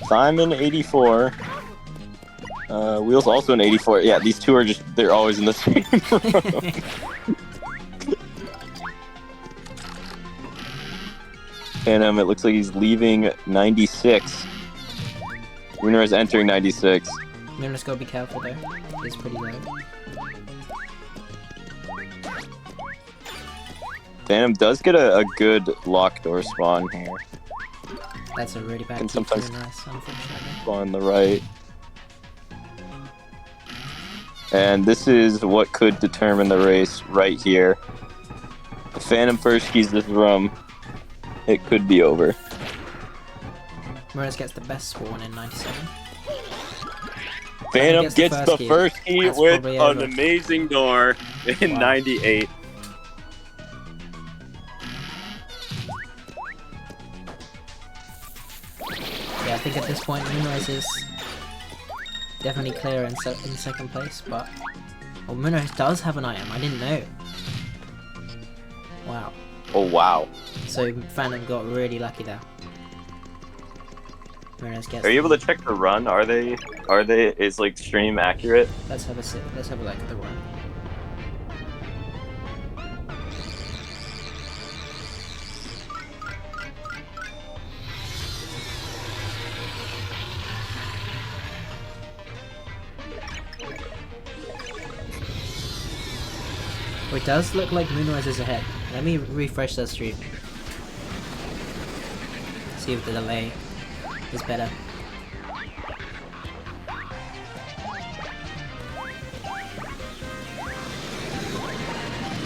Simon 84. Wheels also in 84. Yeah, these two are they're always in the same room. Phantom, it looks like he's leaving 96. Moonrise entering 96. Moonrise gotta be careful though. He's pretty low. Phantom does get a good lock door spawn here. That's a really bad Can key for sometimes- Moonrise, unfortunately. Spawn on the right. And this is what could determine the race right here. If Phantom first keys this room, it could be over. Moonrise gets the best spawn in 97. Phantom gets gets the the first key. first key That's with probably an over. amazing door in Wow. 98. Yeah, I think at this point Moonrise is definitely clear in second place, but... Oh, Moonrise does have an item, I didn't know. Wow. Oh wow. So Phantom got really lucky there. Moonrise gets... Are you able to check the run? Are they is like stream accurate? Let's have a look at the run. It does look like Moonrise is ahead. Let me refresh that stream. See if the delay is better.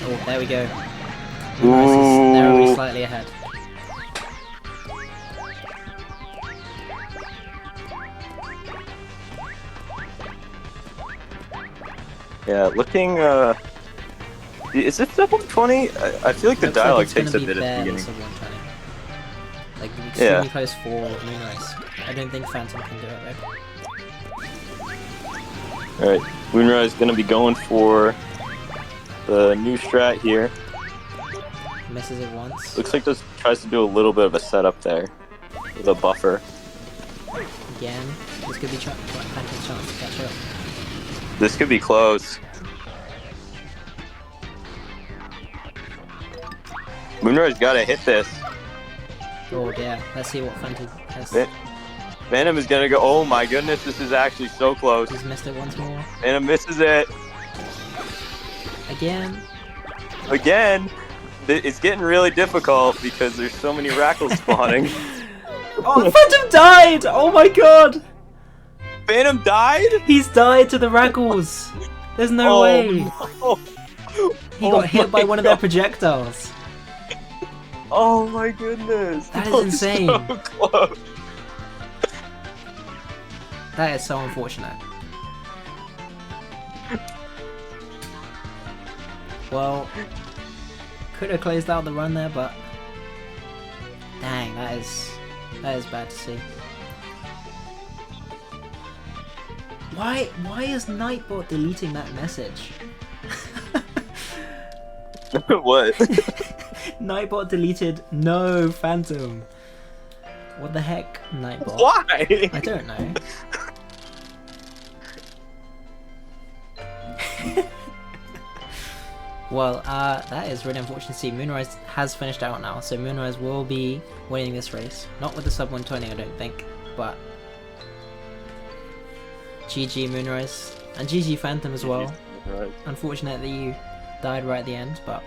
Oh, there we go. Moonrise is narrowly slightly ahead. Yeah, looking. Is it sub 120? I feel like the Looks dialogue it's gonna takes a be bit at the bare beginning. sub 120. Like extremely Yeah. close for Moonrise. I don't think Phantom can do it though. Alright, Moonrise gonna be going for the new strat here. Misses it once. Looks like this tries to do a little bit of a setup there with a buffer. Again. This could be Phantom's chance to catch up. This could be close. Moonrise gotta hit this. Oh yeah, let's see what Phantom has. Phantom is gonna go. Oh my goodness, this is actually so close. He's missed it once more. Phantom misses it Again. again. It's getting really difficult because there's so many Rackles spawning. Oh, Phantom died! Oh my god! Phantom died? He's died to the Raggles! There's no way! No. He got hit by one of their projectiles. Oh my goodness. That is was insane. So close. That is so unfortunate. Well, could have closed out the run there, but dang, that is bad to see. Why is Nightbot deleting that message? What? Nightbot deleted no Phantom. What the heck, Nightbot? Why? I don't know. Well, that is really unfortunate to see. Moonrise has finished out now, so Moonrise will be winning this race. Not with the sub 120, I don't think, but GG Moonrise, and GG Phantom as well. Right. Unfortunate that you died right at the end, but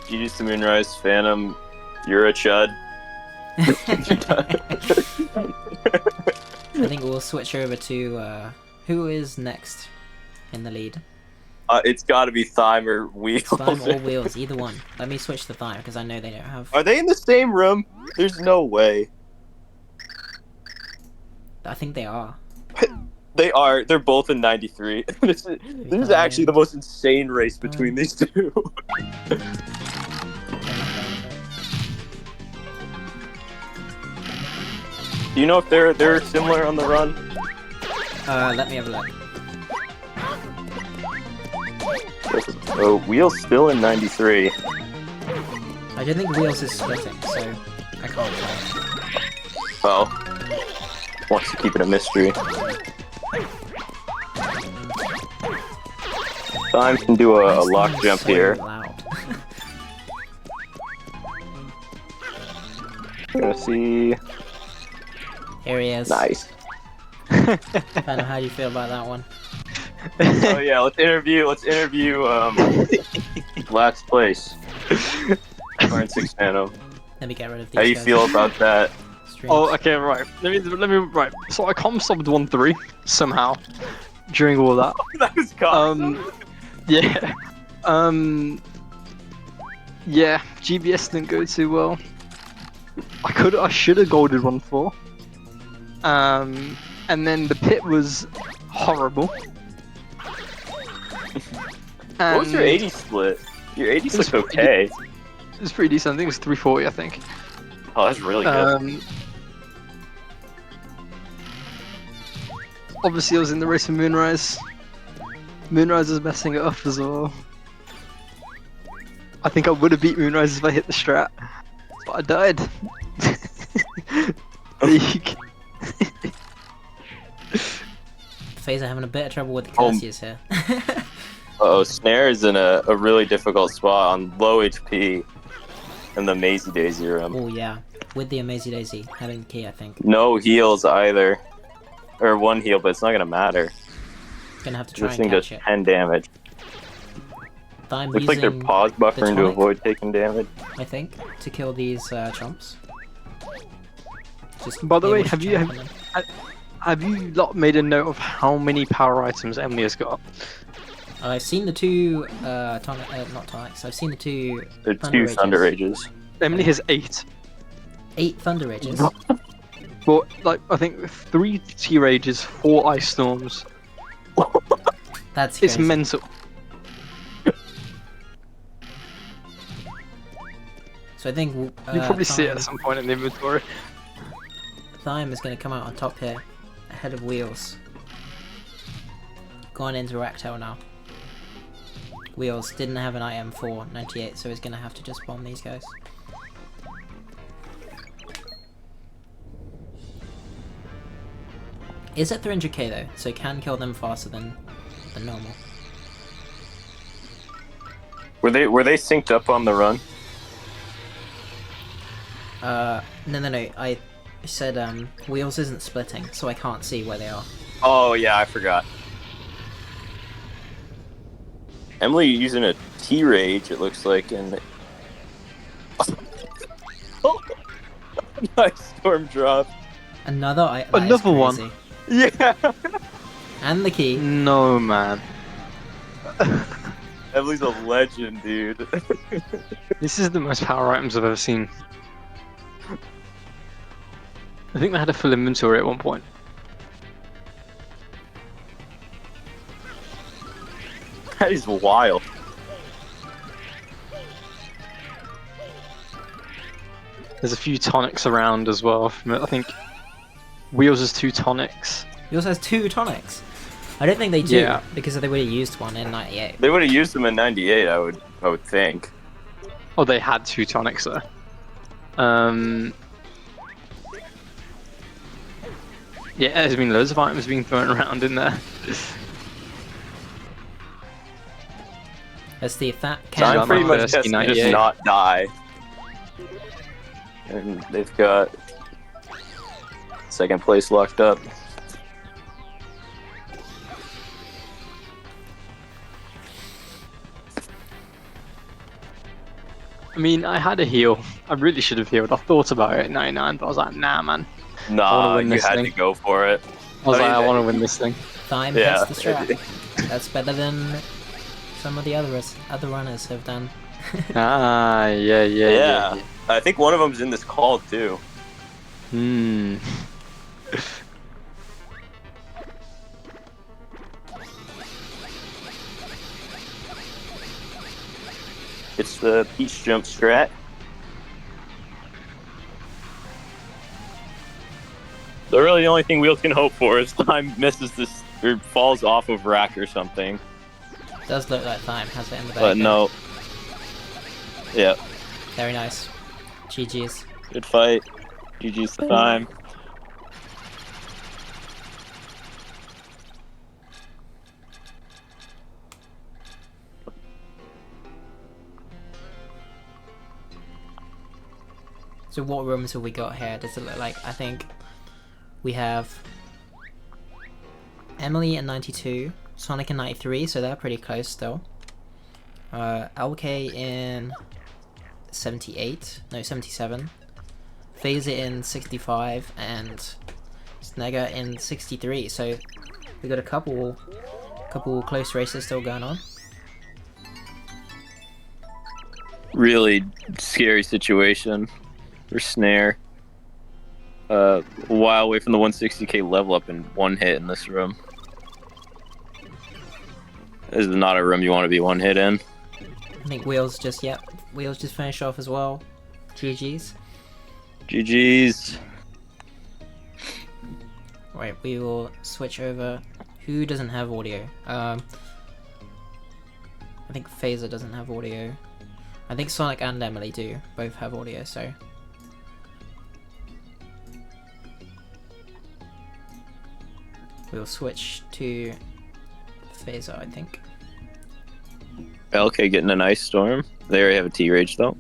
GG's to Moonrise, Phantom, you're a chud. I think we'll switch over to who is next in the lead. It's gotta be Thyme or Wheels. Slime or Wheels, either one. Let me switch to Thyme because I know they don't have. Are they in the same room? There's no way. I think they are. They are. They're both in 93. This is actually the most insane race between these two. Do you know if they're similar on the run? Let me have a look. Oh, Wheels still in 93. I don't think Wheels is splitting, so I can't tell. Oh. Wants to keep it a mystery. Thyme can do a lock It's jump so here. Loud. Gonna see. Here he is. Nice. Phantom, how do you feel about that one? Oh yeah, let's interview last place. Iron 6 Phantom. Let me get rid of these How you guys. feel about that? Streams. Oh, okay, right. Let me right. So I com subbed 1-3 somehow during all that. That was gone. Yeah. Yeah. GBS didn't go too well. I should have golded 1-4. And then the pit was horrible. What was your 80 split? Your 80 looked okay. It was pretty decent. I think it was 340. I think. Oh, that's really good. Obviously, I was in the race with Moonrise. Moonrise was messing it up as well. I think I would have beat Moonrise if I hit the strat, but I died. League. Phaser having a bit of trouble with the Curseus here. Uh-oh, Snare is in a really difficult spot on low HP in the Mazy Daisy room. Oh yeah, with the Amazing Daisy having the key, I think. No heals either. Or one heal, but it's not gonna matter. Gonna have to try This and thing does catch it. 10 damage. I'm Looks like they're using, pause buffering to tonic? avoid taking damage. I think, to kill these chomps. Just By the way, able to have you jump on them. have you lot made a note of how many power items Emily has got? I've seen the two not tonics. I've seen the two. They're two Thunder Rages. Emily has 8. 8 Thunder Rages. But like I think 3 T Rages, 4 Ice Storms. That's It's crazy. mental. So I think You'll probably see it at some point in the inventory. Thyme is going to come out on top here, ahead of Wheels. Going into Ractail now. Wheels didn't have an item for 98, so he's going to have to just bomb these guys. Is at 300k though, so he can kill them faster than normal. Were they synced up on the run? No, I said Wheels isn't splitting, so I can't see where they are. Oh yeah, I forgot. Emily using a T-Rage, it looks like, and nice storm drop. Another one. Crazy. Yeah, And the key. No, man. Emily's a legend, dude. This is the most power items I've ever seen. I think they had a full inventory at one point. That is wild. There's a few tonics around as well. I think Wheels has 2 tonics. He also has 2 tonics. I don't think they do, Yeah. because they would have used one in 98. They would have used them in '98, I would think. Oh, they had 2 tonics though. Yeah, there's been loads of items being thrown around in there. Let's see if that So I'm can. pretty much First just to just 98. not die. And they've got second place locked up. I mean, I had a heal. I really should have healed. I thought about it at 99, but I was like, nah, man. I Nah, wanna win you this had thing. to go for it. I was I like, mean, I want to win this thing. Thyme Yeah. gets the strap. That's better than some of the other runners have done. Ah, yeah. Yeah. I think one of them's in this call too. Hmm. It's the Peach Jump strat. So really the only thing Wheels can hope for is Time misses this or falls off of rack or something. Does look like Thyme has it in the bag. But there. no. Yeah, Very nice. GG's. good fight. GG's to Time. So what rooms have we got here? Does it look like, I think we have Emily in 92, Sonic in 93, so they're pretty close still. LK in 78, no 77, Phaser in 65, and Snegger in 63, so we got a couple close races still going on. Really scary situation for Snare. A while away from the 160k level up in one hit in this room. This is not a room you want to be one hit in. I think Wheels just finished off as well. GG's. GG's. Right, we will switch over. Who doesn't have audio? I think Phaser doesn't have audio. I think Sonic and Emily do both have audio, so. We'll switch to Phaser, I think. LK getting an ice storm. They already have a T-Rage though.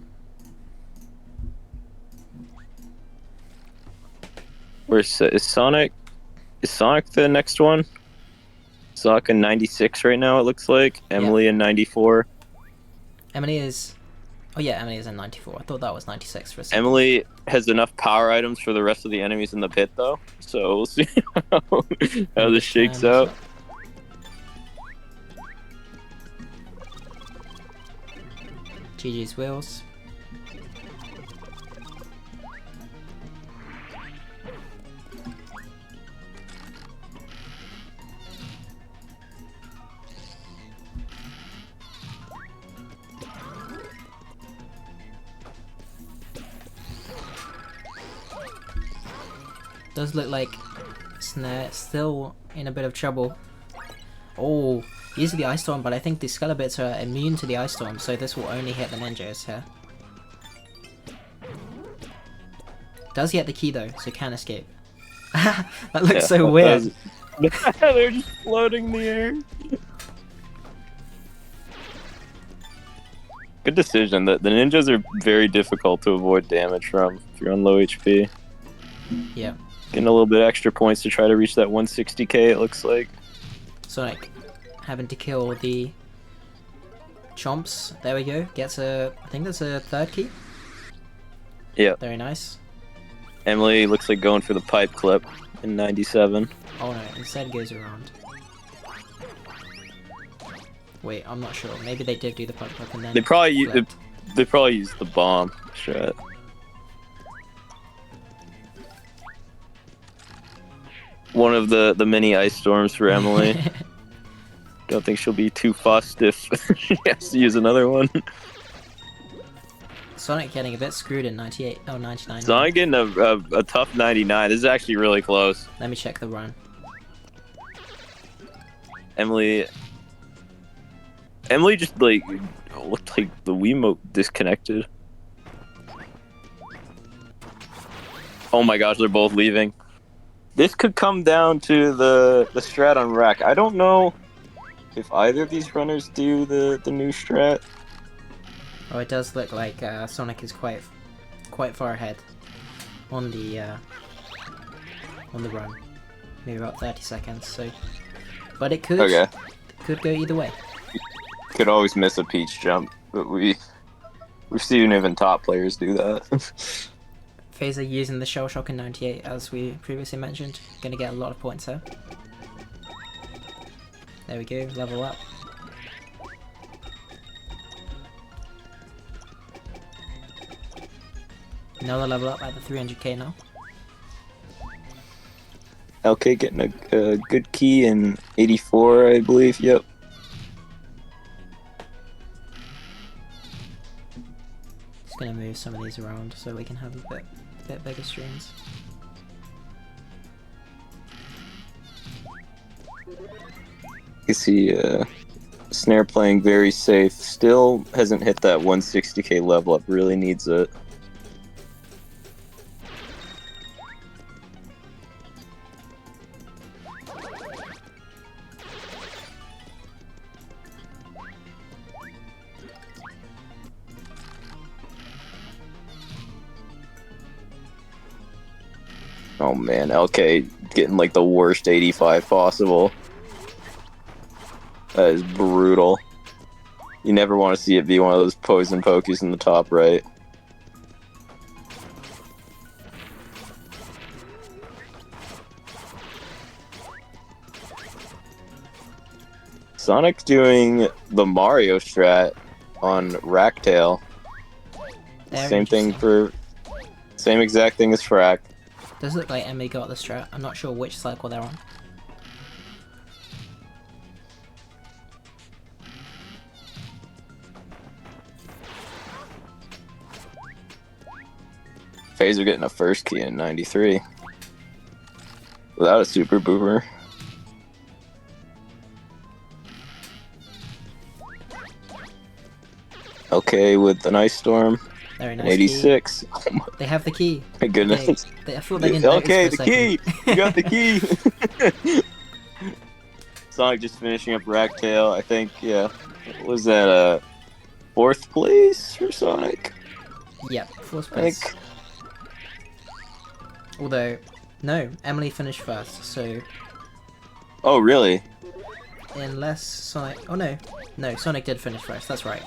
Where's is Sonic? Is Sonic the next one? Sonic in 96 right now. It looks like Emily in 94. Emily is. Oh yeah, Emily is in 94. I thought that was 96 for a second. Emily has enough power items for the rest of the enemies in the pit though, so we'll see how this shakes out. GG's Wheels. Does look like Snare still in a bit of trouble. Oh, uses the Ice Storm, but I think the Skelebits are immune to the Ice Storm, so this will only hit the ninjas here. Does get the key though, so can escape. That looks so weird. They're just floating in the air. Good decision. The ninjas are very difficult to avoid damage from if you're on low HP. Yeah. Getting a little bit extra points to try to reach that 160k, it looks like. Sonic having to kill the Chomps. There we go. Gets a, I think that's a third key. Yeah. Very nice. Emily looks like going for the pipe clip in 97. Oh no, instead goes around. Wait, I'm not sure. Maybe they did do the pipe clip and then They probably flipped. used the bomb strat. One of the mini ice storms for Emily. Don't think she'll be too fussed if she has to use another one. Sonic getting a bit screwed in 98. Oh, 99. Sonic getting a tough 99. This is actually really close. Let me check the run. Emily just like looked like the Wiimote disconnected. Oh my gosh, they're both leaving. This could come down to the strat on Rack. I don't know if either of these runners do the new strat. Oh, it does look like Sonic is quite far ahead on the run. Maybe about 30 seconds. So, but it could go either way. Could always miss a Peach jump, but we've seen even top players do that. Phaser using the Shell Shock in 98, as we previously mentioned. Gonna get a lot of points here. There we go, level up. Another level up at the 300k now. LK getting a good key in 84, I believe. Yep. Just gonna move some of these around so we can have a bit bigger streams. You see Snare playing very safe. Still hasn't hit that 160k level up. Really needs it. Oh man, LK getting like the worst 85 possible. That is brutal. You never want to see it be one of those poison pokies in the top right. Sonic doing the Mario strat on Racktail. Very Same thing interesting. same exact thing as Frack. Does look like Emily got the strat. I'm not sure which cycle they're on. Phaser getting a first key in 93. Without a super boomer. Okay, with an ice storm. Very nice. 86. Oh my They have the key. goodness. Okay, I thought they didn't Okay, notice the for a key! second. You got the key! Sonic just finishing up Racktail. I think, yeah. What was that, fourth place for Sonic? Yep, fourth I place. think. Although, no, Emily finished first, so Oh, really? unless Sonic... Oh no, Sonic did finish first, that's right.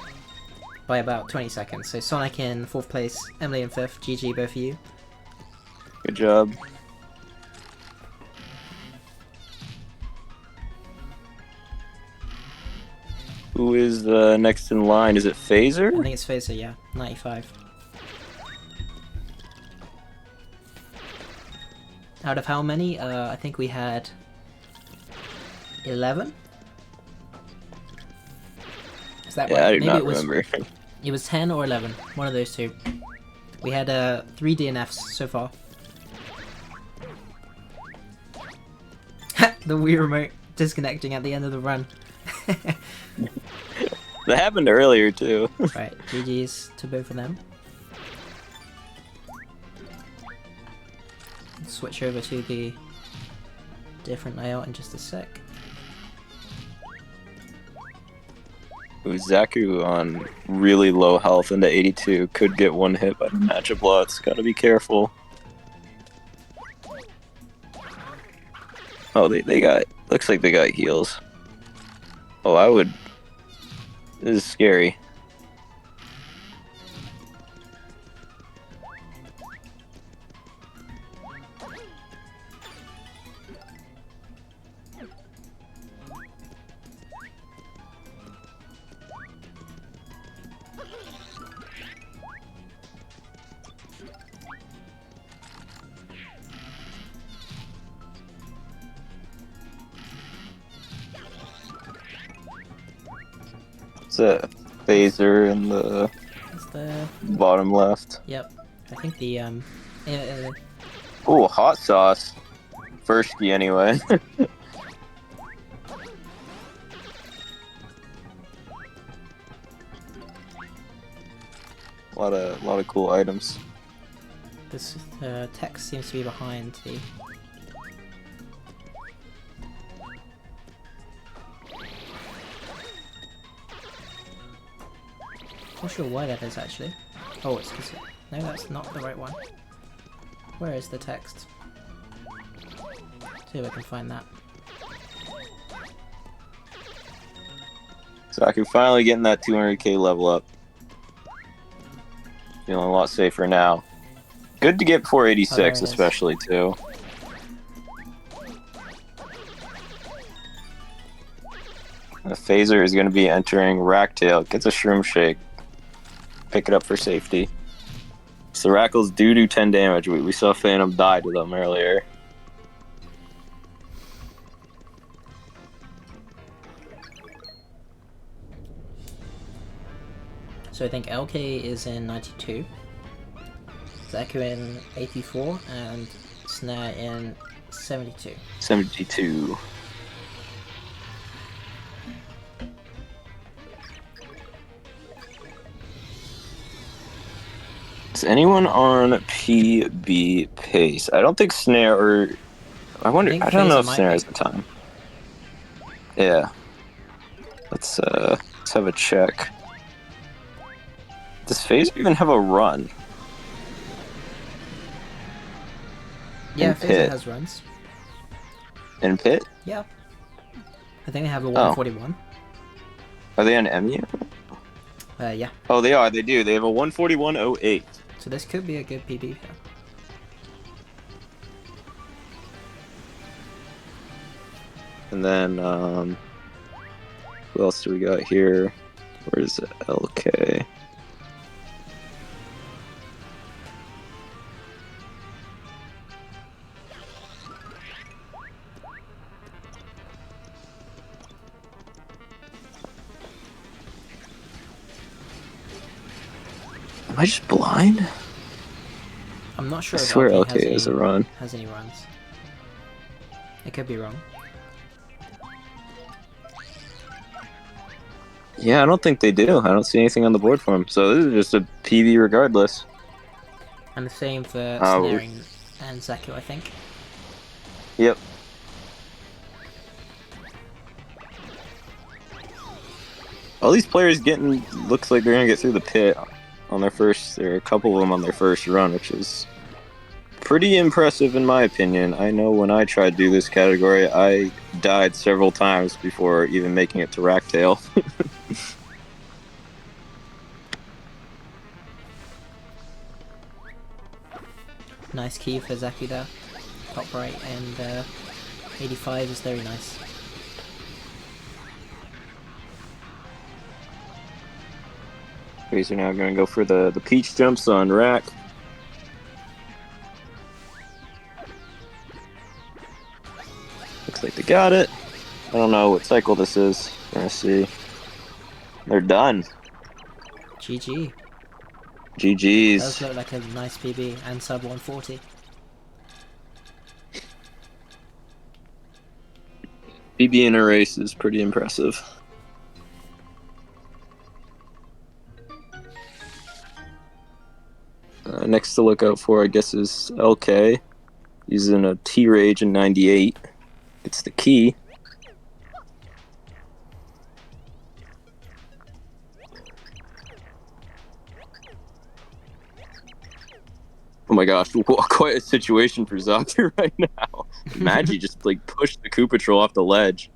By about 20 seconds. So Sonic in fourth place, Emily in fifth, GG both of you. Good job. Who is next in line? Is it I Phaser? think it's Phaser, yeah, 95. Out of how many? I think we had 11? Is that Yeah, right? I do Maybe not it was remember. It was 10 or 11, one of those two. We had 3 DNFs so far. The Wii remote disconnecting at the end of the run. That happened earlier too. Right, GG's to both of them. Switch over to the different layout in just a sec. Zaku on really low health into 82 could get one hit by the matchup lots. Gotta be careful. Oh, they got. Looks like they got heals. Oh, I would. This is scary. It's a phaser in the That's the... bottom left. Yep. I think the, Oh, hot sauce. Firstly, anyway. a lot of cool items. this text seems to be behind the... Not sure why that is actually. Oh, it's because... No, that's not the right one. Where is the text? See if I can find that. Zaku finally getting that 200k level up. Feeling a lot safer now. Good to get 486, Oh, there it is. especially too. The phaser is going to be entering Racktail. Gets a Shroom Shake. Pick it up for safety. So Rackles do 10 damage. We saw Phantom die to them earlier. So I think LK is in 92, Zaku in 84, and Snare in 72. 72. Is anyone on PB pace? I don't think Snare or... I wonder... think I don't know Phaser if might Snare be. has the time. Yeah. Let's have a check. Does Phaser even have a run? Yeah, And Phaser Pit. has runs. In Pit? Yeah. I think they have a 141. Are they on MU? Yeah. Oh, they are. They do. They have a 141.08. So this could be a good PB here. And then, who else do we got here? Where's LK? Am I just blind? I'm not sure I if swear LK LK has a run. has any runs. I could be wrong. Yeah, I don't think they do. I don't see anything on the board for him. So this is just a PB regardless. And the same for Oh. Snaring and Zaku, I think. Yep. All these players looks like they're gonna get through the pit on their first. There are a couple of them on their first run, which is pretty impressive in my opinion. I know when I tried to do this category, I died several times before even making it to Racktail. Nice key for Zaku there. Top right, and 85 is very nice. Phaser now gonna go for the peach jumps on Rack. Looks like they got it. I don't know what cycle this is. We're gonna see. They're done. GG. GG's. Does look like a nice PB and sub 140. BB in a race is pretty impressive. Next to look out for, I guess, is LK. Using a T-Rage in 98. It's the key. Oh my gosh, quite a situation for Zaku right now. Magi just like pushed the Koopa Troll off the ledge.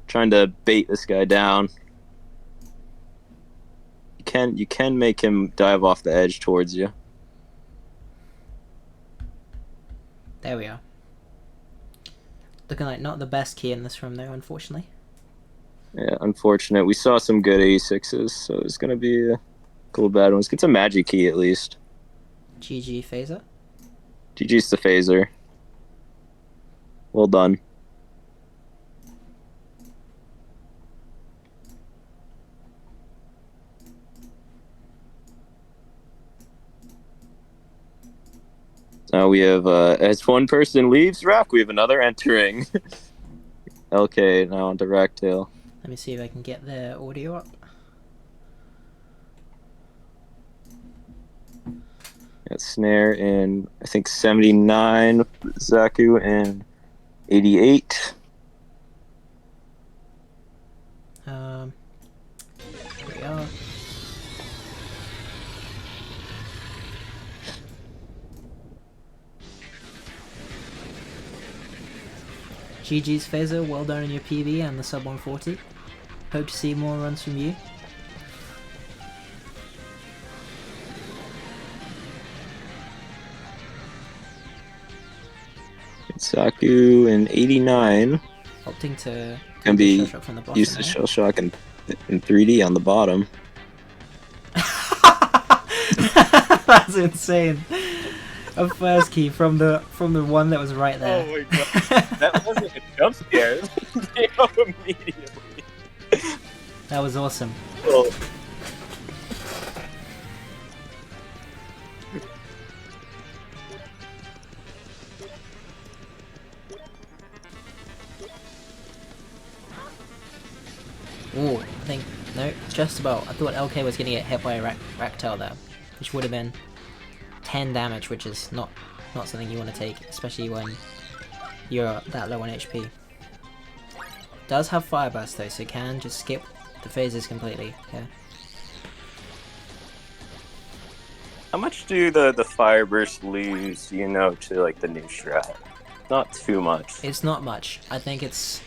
Trying to bait this guy down. You can make him dive off the edge towards you. There we are. Looking like not the best key in this room though, unfortunately. Yeah, unfortunate. We saw some good 86s, so it's gonna be a couple bad ones. Get some Magi key at least. GG phaser. GG's the phaser. Well done. Now we have, as one person leaves Rack, we have another entering. LK now on to Racktail. Let me see if I can get the audio up. Got Snare in, I think, 79, Zaku in 88. Here we are. GG's phaser, well done on your PB and the sub 140. Hope to see more runs from you. Zaku in 89. Opting to Can be shell shock from the bottom. Use the shell shock in 3D on the bottom. That's insane. A first key from the one that was right there. Oh my god. That wasn't a jump scare. Immediately. That was awesome. Oh. Ooh, I think, no, just about. I thought LK was gonna get hit by a Racktail there, which would have been 10 damage, which is not something you want to take, especially when you're that low on HP. Does have Fire Burst though, so can just skip the phases completely. Yeah. How much do the fire burst lose, to like the new strat? Not too much. It's not much. I think it's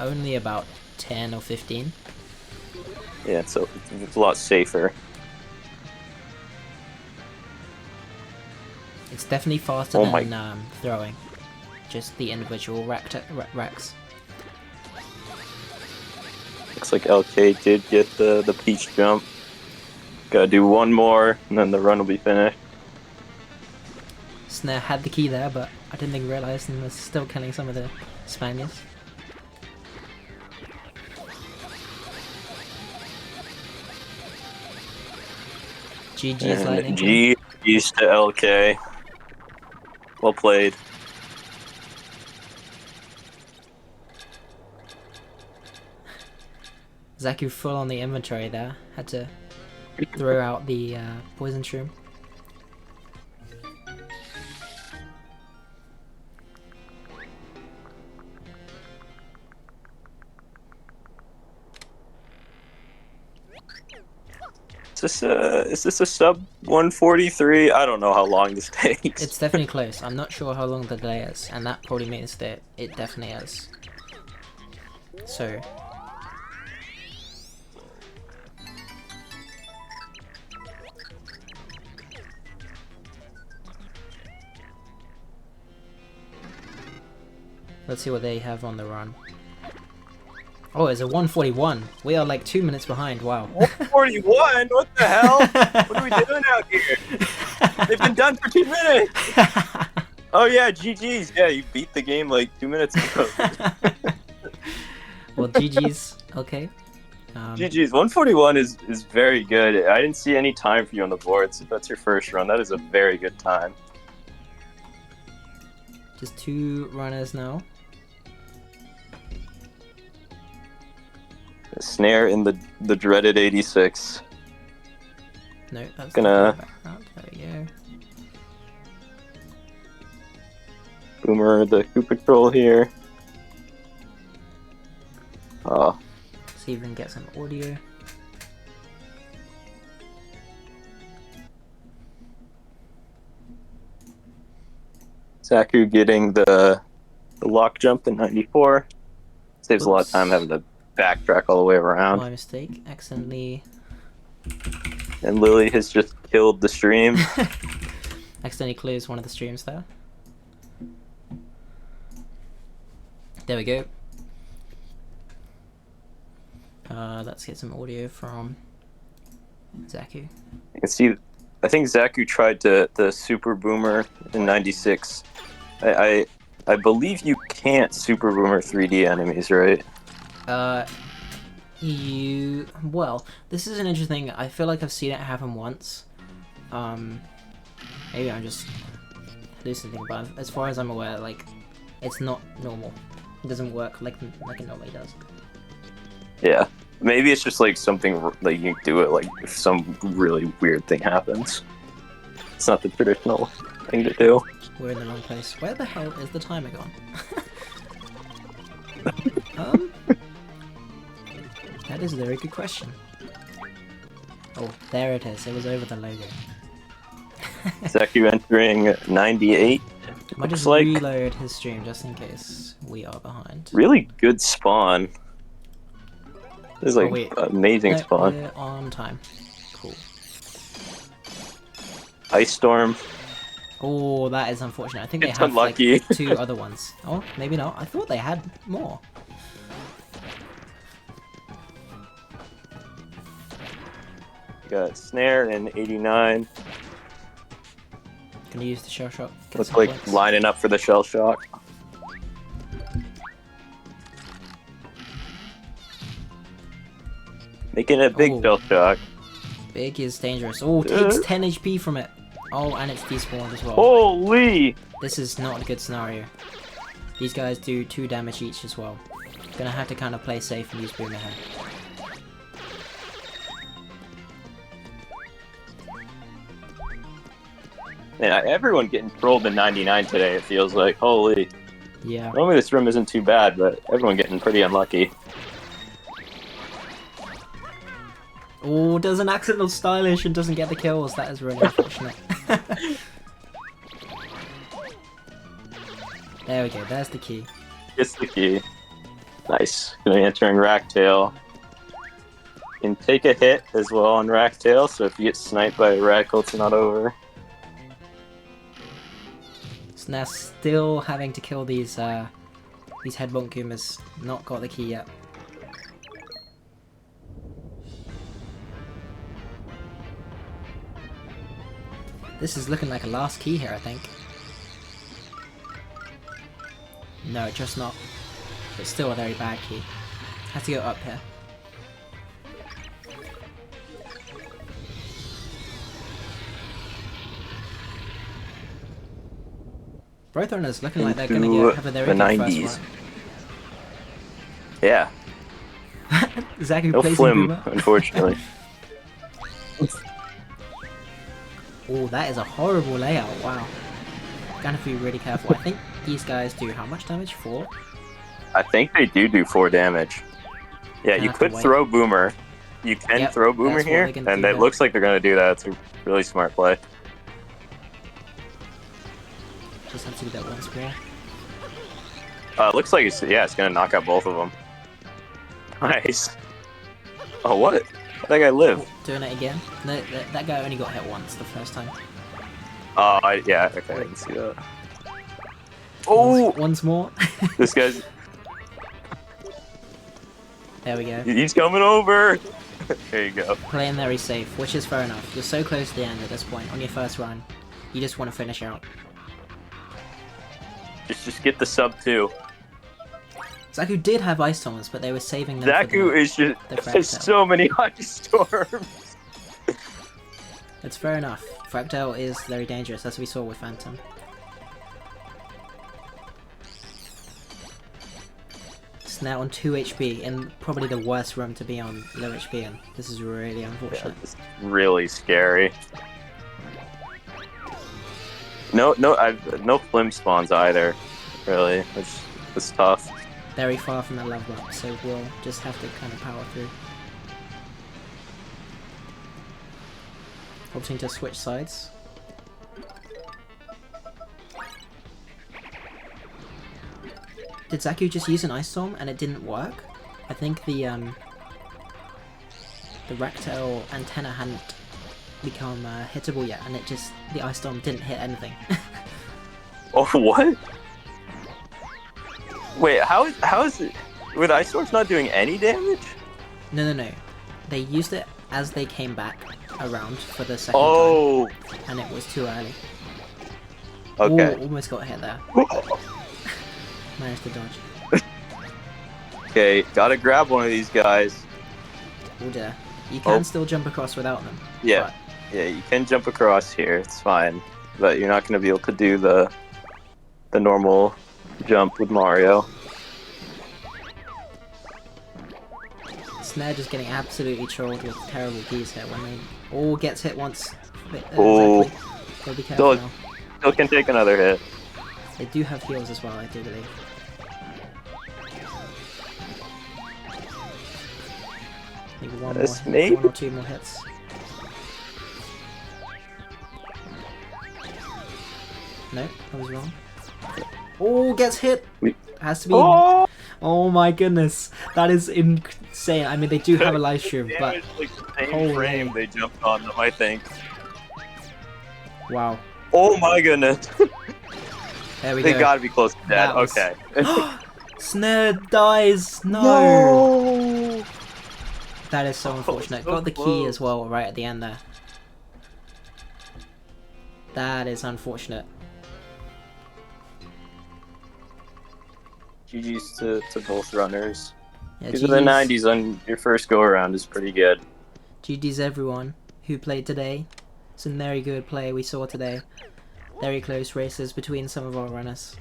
only about 10 or 15. Yeah, so it's a lot safer. It's definitely faster than throwing. Just the individual racks. Looks like LK did get the peach jump. Gotta do one more, and then the run will be finished. Snare had the key there, but I didn't think realize and was still killing some of the Spaniards. GG's Lightning. GG's to LK. Well played. Zaku full on the inventory there. Had to throw out the poison shroom. Is this a sub 143? I don't know how long this takes. It's definitely close. I'm not sure how long the delay is, and that probably means that it definitely is. So. Let's see what they have on the run. Oh, it's a 141. We are like 2 minutes behind. Wow. 141? What the hell? What are we doing out here? They've been done for 2 minutes. Oh yeah, GG's. Yeah, you beat the game like 2 minutes ago. Well, GG's. Okay. GG's. 141 is very good. I didn't see any time for you on the board, so if that's your first run, that is a very good time. Just 2 runners now. Snare in the dreaded 86. No, that's Gonna- There we go. Boomer the Koopa Troll here. Oh, See if we can get some audio. Zaku getting the lock jump in 94. Saves a lot of Oops. time having to backtrack all the way around. My mistake. Accidentally And Lily has just killed the stream. accidentally closed one of the streams there. There we go. Let's get some audio from Zaku. You can see, I think Zaku tried to the Super Boomer in 96. I believe you can't Super Boomer 3D enemies, right? Well, this is an interesting. I feel like I've seen it happen once. Maybe I'm just hallucinating, but as far as I'm aware, like, it's not normal. It doesn't work like it normally does. Yeah. Maybe it's just like something like you do it like if some really weird thing happens. It's not the traditional thing to do. We're in the wrong place. Where the hell is the timer gone? That is a very good question. Oh, there it is. It was over the logo. Zaku entering 98. I might just Looks like reload his stream just in case we are behind. really good spawn. This is like wait. amazing No, spawn. we're on time. Cool. Ice Storm. Oh, that is unfortunate. I think they It's have unlucky. like 2 other ones. Oh, maybe not. I thought they had more. Got Snare in 89. Gonna use the shell shock. Get Looks some like points. lining up for the shell shock. Making a big Oh. shell shock. Big is dangerous. Oh, takes 10 HP from it. Oh, and it's despawned as well. Holy! This is not a good scenario. These guys do 2 damage each as well. Gonna have to kind of play safe and use Boomerang. Yeah, everyone getting trolled in 99 today, it feels like. Holy. Yeah. Normally this room isn't too bad, but everyone getting pretty unlucky. Oh, does an accidental stylish and doesn't get the kills. That is really unfortunate. There we go. There's the key. It's the key. Nice. Gonna be entering Racktail. Can take a hit as well on Racktail, so if you get sniped by a Radical, it's not over. So now still having to kill these headbutt Goombas. Not got the key yet. This is looking like a last key here, I think. No, just not. But still a very bad key. Has to go up here. Both runners looking like they're gonna Into have a very the good 90s. first Yeah. run. Zaku No plays in flim, Boomer. unfortunately. Oh, that is a horrible layout. Wow. Gonna have to be really careful. I think these guys do how much damage? 4? I think they do 4 damage. Yeah, Gonna you have to could wait. throw Boomer. You can Yep, throw Boomer that's what here, they're gonna and do it there. looks like they're going to do that. It's a really smart play. Just have to do that one square. It looks like it's going to knock out both of them. Nice. Oh, what? That guy lived. Oh, doing it again. No, that guy only got hit once the first time. Oh, yeah, okay, I can see that. Oh! Once more. This guy's... There we go. He's coming over! There you go. Playing very safe, which is fair enough. You're so close to the end at this point on your first run. You just want to finish out. Just get the sub 2. Zaku did have ice storms, but they were saving them. Zaku for is just... the There's Fractal. so many ice storms! It's fair enough. Fractal is very dangerous, as we saw with Phantom. Snare on 2 HP in probably the worst room to be on low HP in. This is really Yeah, unfortunate. it's really scary. No, no flim spawns either, really, which was tough. Very far from the level up, so we'll just have to kind of power through. Opting to switch sides. Did Zaku just use an Ice Storm and it didn't work? I think the Rectail antenna hadn't become hittable yet, and the Ice Storm didn't hit anything. Oh, what? Wait, how is it? With Ice Storm's not doing any damage? No. They used it as they came back around for the second Oh, time, and it was too early. okay. Ooh, almost got hit there. Managed to dodge. Okay, gotta grab one of these guys. Oh dear. You can Oh. still jump across without them. Yeah, yeah, you can jump across here. It's fine, but you're not gonna be able to do the normal jump with Mario. Snare just getting absolutely trolled with terrible keys here when they all gets hit once. Oh. Exactly. Gotta be careful Still- now. Still can take another hit. They do have heals as well, I do believe. Maybe one Yes, more, maybe. one or two more hits. No, I was wrong. Oh, gets hit. Has to be. Oh! Oh my goodness, that is insane. I mean, they do have a live stream, but Damage, like the same Holy. frame they jumped on them, I think. wow. Oh my goodness. There we They go. gotta be close to dead. That was- Okay. Snare dies. No. No! That is so unfortunate. so Got the key close. as well right at the end there. That is unfortunate. GG's to both runners. Yeah, These are the 90s on your first go around is pretty good. GG's everyone who played today. Some very good play we saw today. Very close races between some of our runners.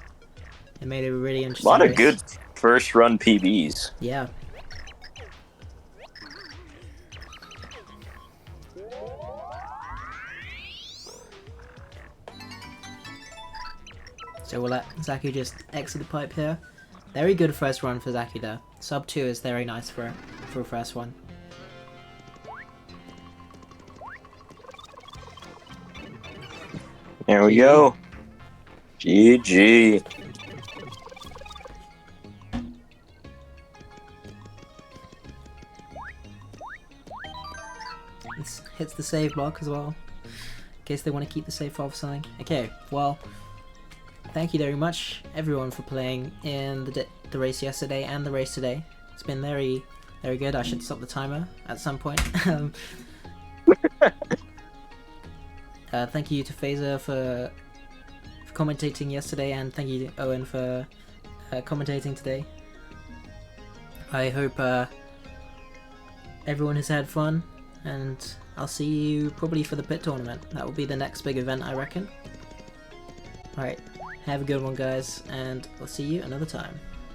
It made it a really A interesting lot of race. good first run PBs. Yeah. So we'll let Zaku just exit the pipe here. Very good first run for Zaku there. Sub 2 is very nice for a first one. There we go. GG. This hits the save block as well. In case they want to keep the save file for something. Okay, well, thank you very much everyone for playing in the race yesterday and the race today. It's been very, very good. I should stop the timer at some point. Thank you to Phaser for commentating yesterday, and thank you to Owen for commentating today. I hope everyone has had fun, and I'll see you probably for the pit tournament. That will be the next big event, I reckon. Alright, have a good one guys, and I'll see you another time.